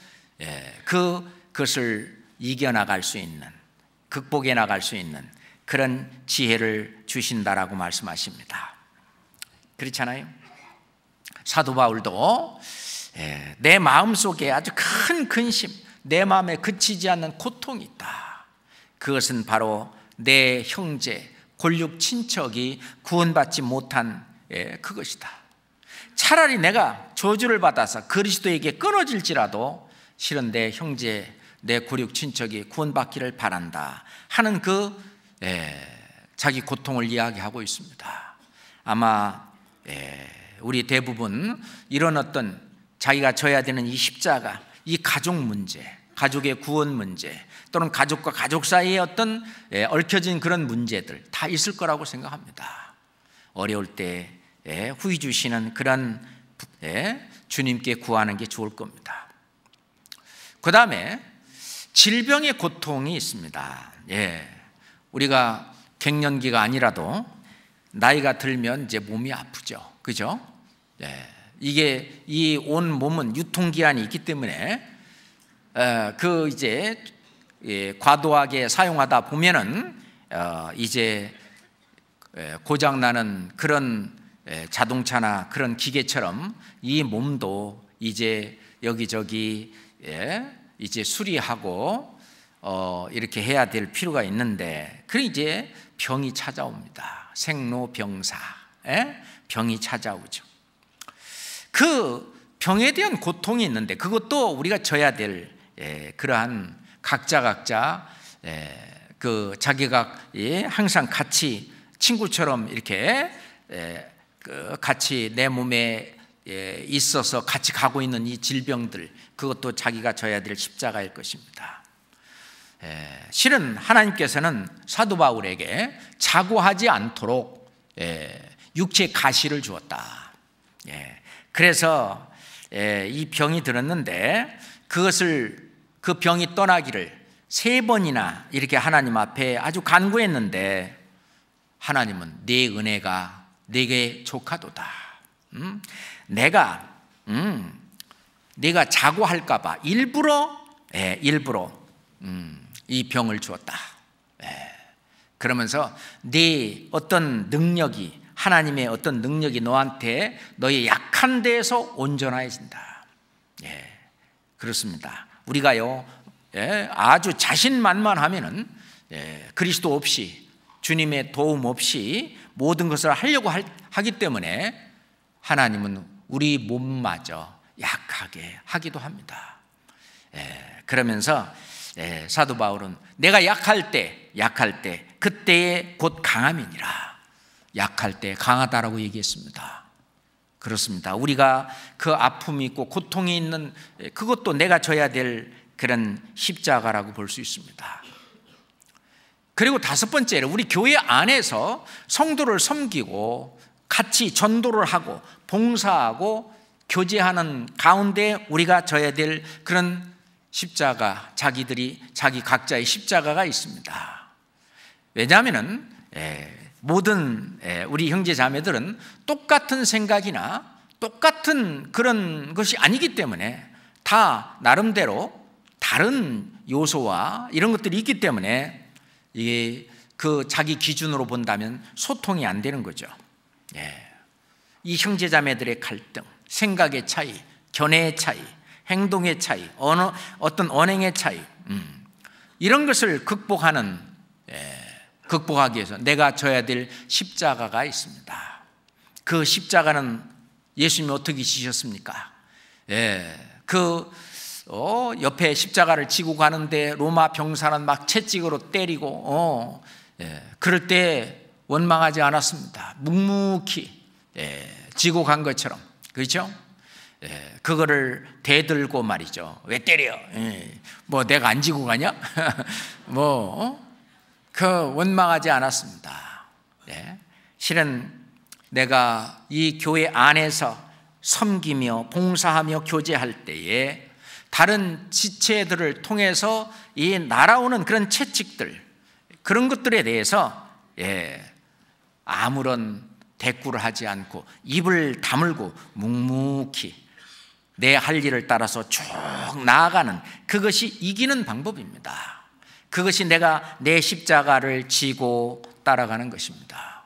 그것을 이겨나갈 수 있는, 극복해 나갈 수 있는 그런 지혜를 주신다라고 말씀하십니다. 그렇잖아요. 사도 바울도 내 마음속에 아주 큰 근심, 내 마음에 그치지 않는 고통이 있다. 그것은 바로 내 형제, 골육 친척이 구원받지 못한 그것이다. 차라리 내가 저주를 받아서 그리스도에게 끊어질지라도 실은 내 형제, 내 골육 친척이 구원받기를 바란다 하는 자기 고통을 이야기하고 있습니다. 아마 우리 대부분 이런 어떤 자기가 져야 되는 이 십자가, 이 가족 문제, 가족의 구원 문제, 또는 가족과 가족 사이에 어떤 얽혀진 그런 문제들 다 있을 거라고 생각합니다. 어려울 때 후히 주시는 그런 주님께 구하는 게 좋을 겁니다. 그 다음에 질병의 고통이 있습니다. 우리가 갱년기가 아니라도 나이가 들면 이제 몸이 아프죠. 그죠? 이게 이 온 몸은 유통기한이 있기 때문에 이제 과도하게 사용하다 보면은 이제 고장나는 그런 자동차나 그런 기계처럼 이 몸도 이제 여기저기 이제 수리하고 이렇게 해야 될 필요가 있는데, 그래 이제 병이 찾아옵니다. 생로병사, 병이 찾아오죠. 그 병에 대한 고통이 있는데 그것도 우리가 져야 될 그러한 각자 그 자기가 항상 같이 친구처럼 이렇게 같이 내 몸에 있어서 같이 가고 있는 이 질병들, 그것도 자기가 져야 될 십자가일 것입니다. 실은 하나님께서는 사도 바울에게 자고하지 않도록 육체 가시를 주었다. 그래서 이 병이 들었는데 그 병이 떠나기를 3번이나 이렇게 하나님 앞에 아주 간구했는데, 하나님은 네 은혜가 내게 족하도다. 내가 자고할까 봐 일부러 이 병을 주었다. 그러면서 네 어떤 능력이, 하나님의 어떤 능력이 너한테 너의 약한 데에서 온전해진다. 그렇습니다. 우리가요 아주 자신만만하면은 그리스도 없이, 주님의 도움 없이 모든 것을 하려고 하기 때문에 하나님은 우리 몸마저 약하게 하기도 합니다. 그러면서 사도 바울은 내가 약할 때 그때에 곧 강함이니라. 약할 때 강하다라고 얘기했습니다. 그렇습니다. 우리가 그 아픔이 있고 고통이 있는 그것도 내가 져야 될 그런 십자가라고 볼 수 있습니다. 그리고 5번째로 우리 교회 안에서 성도를 섬기고 같이 전도를 하고 봉사하고 교제하는 가운데 우리가 져야 될 그런 십자가, 자기 각자의 십자가가 있습니다. 왜냐하면은 모든 우리 형제 자매들은 똑같은 생각이나 똑같은 그런 것이 아니기 때문에 다 나름대로 다른 요소와 이런 것들이 있기 때문에 이게 그 자기 기준으로 본다면 소통이 안 되는 거죠. 이 형제 자매들의 갈등, 생각의 차이, 견해의 차이, 행동의 차이, 어떤 언행의 차이, 이런 것을 극복하기 위해서 내가 져야 될 십자가가 있습니다. 그 십자가는 예수님이 어떻게 지셨습니까? 옆에 십자가를 지고 가는데 로마 병사는 막 채찍으로 때리고 그럴 때 원망하지 않았습니다. 묵묵히 지고 간 것처럼, 그렇죠? 그거를 대들고 말이죠. 왜 때려? 뭐 내가 안 지고 가냐? 원망하지 않았습니다. 실은 내가 이 교회 안에서 섬기며 봉사하며 교제할 때에 다른 지체들을 통해서 이 날아오는 그런 채찍들, 그런 것들에 대해서 아무런 대꾸를 하지 않고 입을 다물고 묵묵히 내 할 일을 따라서 쭉 나아가는, 그것이 이기는 방법입니다. 그것이 내가 내 십자가를 지고 따라가는 것입니다.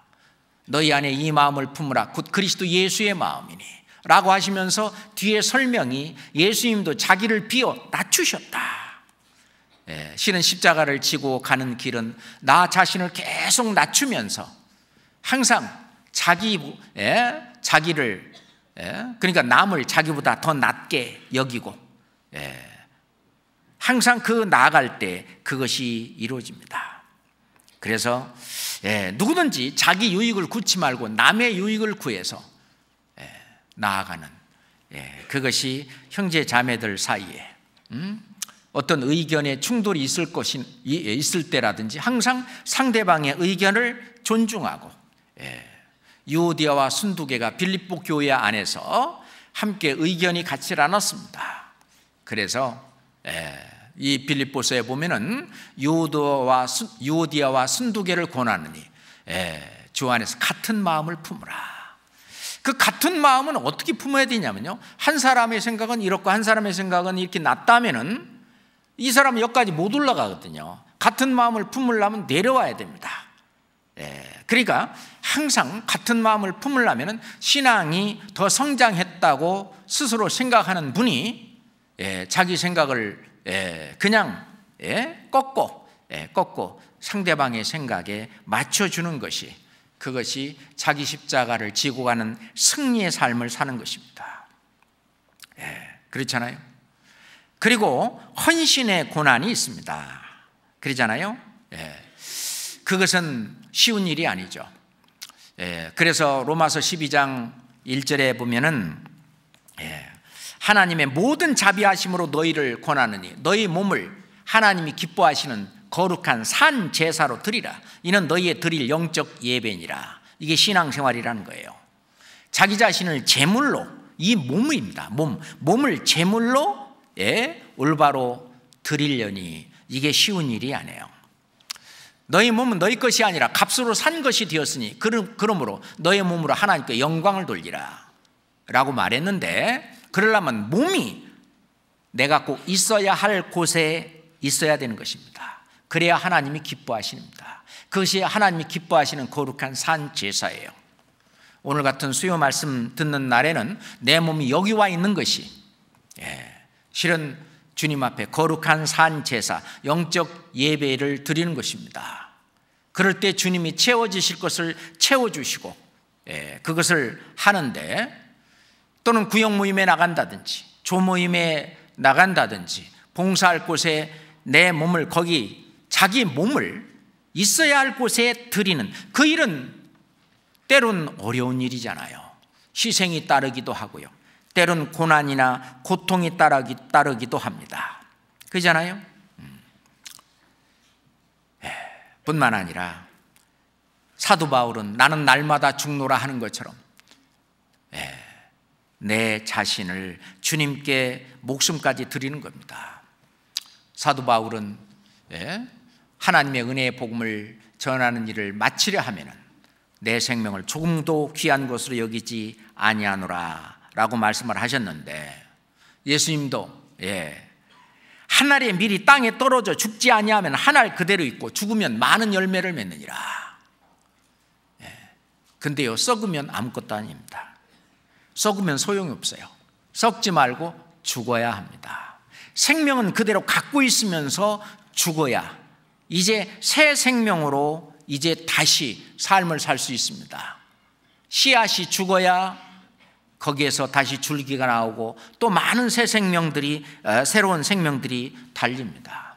너희 안에 이 마음을 품으라 곧 그리스도 예수의 마음이니 라고 하시면서 뒤에 설명이 예수님도 자기를 비워 낮추셨다. 실은 십자가를 지고 가는 길은 나 자신을 계속 낮추면서 항상 자기를 그러니까 남을 자기보다 더 낮게 여기고 항상 그 나아갈 때 그것이 이루어집니다. 그래서 누구든지 자기 유익을 구치 말고 남의 유익을 구해서 나아가는, 그것이 형제 자매들 사이에 어떤 의견의 충돌이 있을 때라든지 항상 상대방의 의견을 존중하고, 유오디아와 순두개가 빌립보 교회 안에서 함께 의견이 같지 않았습니다. 그래서 이 빌립보서에 보면은 유오디아와 순두개를 권하느니 주 안에서 같은 마음을 품으라. 그 같은 마음은 어떻게 품어야 되냐면요, 한 사람의 생각은 이렇고 한 사람의 생각은 이렇게 낫다면은 이 사람은 여기까지 못 올라가거든요. 같은 마음을 품으려면 내려와야 됩니다. 그러니까 항상 같은 마음을 품으려면 신앙이 더 성장했다고 스스로 생각하는 분이 자기 생각을 그냥 꺾고 상대방의 생각에 맞춰주는 것이, 그것이 자기 십자가를 지고 가는 승리의 삶을 사는 것입니다. 그렇잖아요. 그리고 헌신의 고난이 있습니다. 그러잖아요. 그것은 쉬운 일이 아니죠. 그래서 로마서 12장 1절에 보면은 하나님의 모든 자비하심으로 너희를 권하느니 너희 몸을 하나님이 기뻐하시는 거룩한 산 제사로 드리라. 이는 너희의 드릴 영적 예배니라. 이게 신앙생활이라는 거예요. 자기 자신을 제물로, 이 몸입니다. 몸을 제물로 올바로 드리려니 이게 쉬운 일이 아니에요. 너희 몸은 너희 것이 아니라 값으로 산 것이 되었으니 그러므로 너희 몸으로 하나님께 영광을 돌리라 라고 말했는데, 그러려면 몸이 내가 꼭 있어야 할 곳에 있어야 되는 것입니다. 그래야 하나님이 기뻐하십니다. 그것이 하나님이 기뻐하시는 거룩한 산 제사예요. 오늘 같은 수요 말씀 듣는 날에는 내 몸이 여기 와 있는 것이 실은 주님 앞에 거룩한 산 제사, 영적 예배를 드리는 것입니다. 그럴 때 주님이 채워주실 것을 채워주시고 그것을 하는데, 또는 구역 모임에 나간다든지 조모임에 나간다든지 봉사할 곳에 내 몸을, 거기 자기 몸을 있어야 할 곳에 드리는 그 일은 때론 어려운 일이잖아요. 희생이 따르기도 하고요, 때론 고난이나 고통이 따르기도 합니다. 그렇잖아요. 뿐만 아니라 사도 바울은 나는 날마다 죽노라 하는 것처럼 내 자신을 주님께 목숨까지 드리는 겁니다. 사도 바울은 하나님의 은혜의 복음을 전하는 일을 마치려 하면은 내 생명을 조금도 귀한 것으로 여기지 아니하노라 라고 말씀을 하셨는데, 예수님도 한 알의 밀이 땅에 떨어져 죽지 아니하면 한 알 그대로 있고 죽으면 많은 열매를 맺느니라. 근데요, 썩으면 아무것도 아닙니다. 썩으면 소용이 없어요. 썩지 말고 죽어야 합니다. 생명은 그대로 갖고 있으면서 죽어야 이제 새 생명으로 이제 다시 삶을 살 수 있습니다. 씨앗이 죽어야 거기에서 다시 줄기가 나오고 또 많은 새로운 생명들이 달립니다.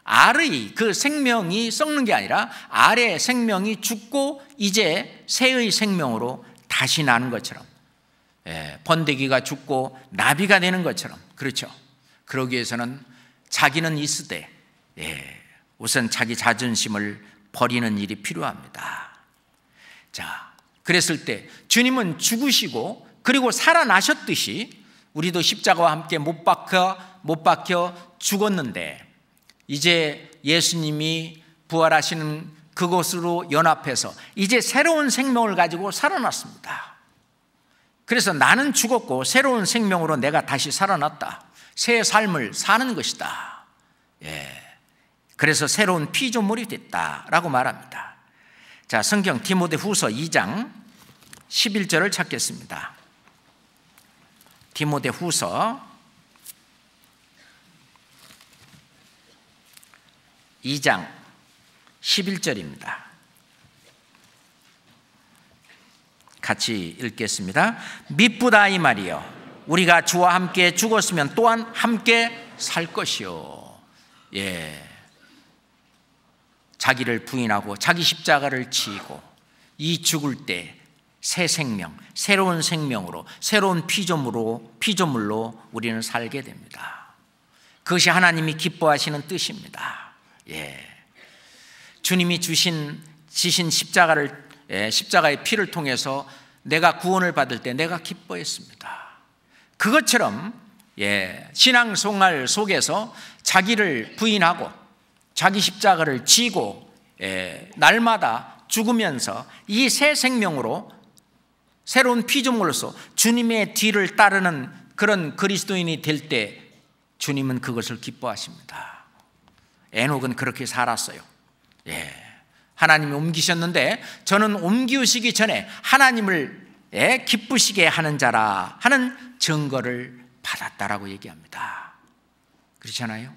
알의 그 생명이 썩는 게 아니라 알의 생명이 죽고 이제 새의 생명으로 다시 나는 것처럼, 번데기가 죽고 나비가 되는 것처럼, 그렇죠. 그러기 위해서는 자기는 있으되 우선 자기 자존심을 버리는 일이 필요합니다. 자, 그랬을 때 주님은 죽으시고 그리고 살아나셨듯이 우리도 십자가와 함께 못 박혀 죽었는데, 이제 예수님이 부활하시는 그것으로 연합해서 이제 새로운 생명을 가지고 살아났습니다. 그래서 나는 죽었고 새로운 생명으로 내가 다시 살아났다. 새 삶을 사는 것이다. 그래서 새로운 피조물이 됐다라고 말합니다. 자, 성경 디모데후서 2장 11절을 찾겠습니다. 디모데후서 2장 11절입니다. 같이 읽겠습니다. 미쁘다 이 말이요 우리가 주와 함께 죽었으면 또한 함께 살 것이요. 자기를 부인하고 자기 십자가를 지고 이 죽을 때 새 생명, 새로운 생명으로, 새로운 피조물로 우리는 살게 됩니다. 그것이 하나님이 기뻐하시는 뜻입니다. 주님이 지신 십자가의 피를 통해서 내가 구원을 받을 때 내가 기뻐했습니다. 그것처럼 신앙생활 속에서 자기를 부인하고 자기 십자가를 지고 날마다 죽으면서 이 새 생명으로 새로운 피조물로서 주님의 뒤를 따르는 그런 그리스도인이 될 때 주님은 그것을 기뻐하십니다. 에녹은 그렇게 살았어요. 하나님이 옮기셨는데 저는 옮기시기 전에 하나님을 기쁘시게 하는 자라 하는 증거를 받았다라고 얘기합니다. 그렇잖아요.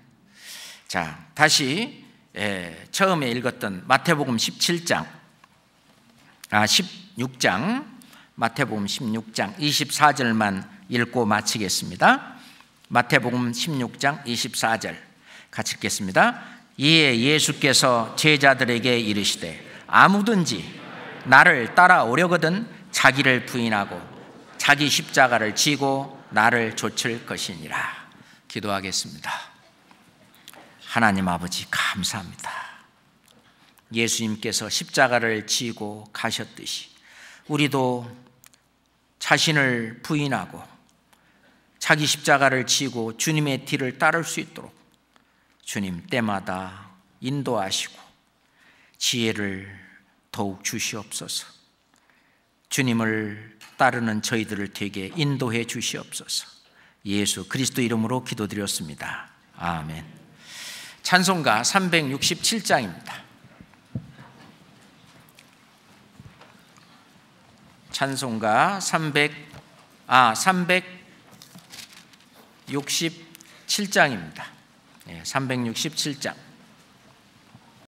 자, 다시 처음에 읽었던 마태복음 16장 마태복음 16장 24절만 읽고 마치겠습니다. 마태복음 16장 24절 같이 읽겠습니다. 이에 예수께서 제자들에게 이르시되 아무든지 나를 따라오려거든 자기를 부인하고 자기 십자가를 지고 나를 좇을 것이니라. 기도하겠습니다. 하나님 아버지 감사합니다. 예수님께서 십자가를 지고 가셨듯이 우리도 자신을 부인하고 자기 십자가를 지고 주님의 뒤를 따를 수 있도록 주님 때마다 인도하시고 지혜를 더욱 주시옵소서. 주님을 따르는 저희들을 되게 인도해 주시옵소서. 예수 그리스도 이름으로 기도드렸습니다. 아멘. 찬송가 367장입니다. 찬송가 367장입니다. 367장.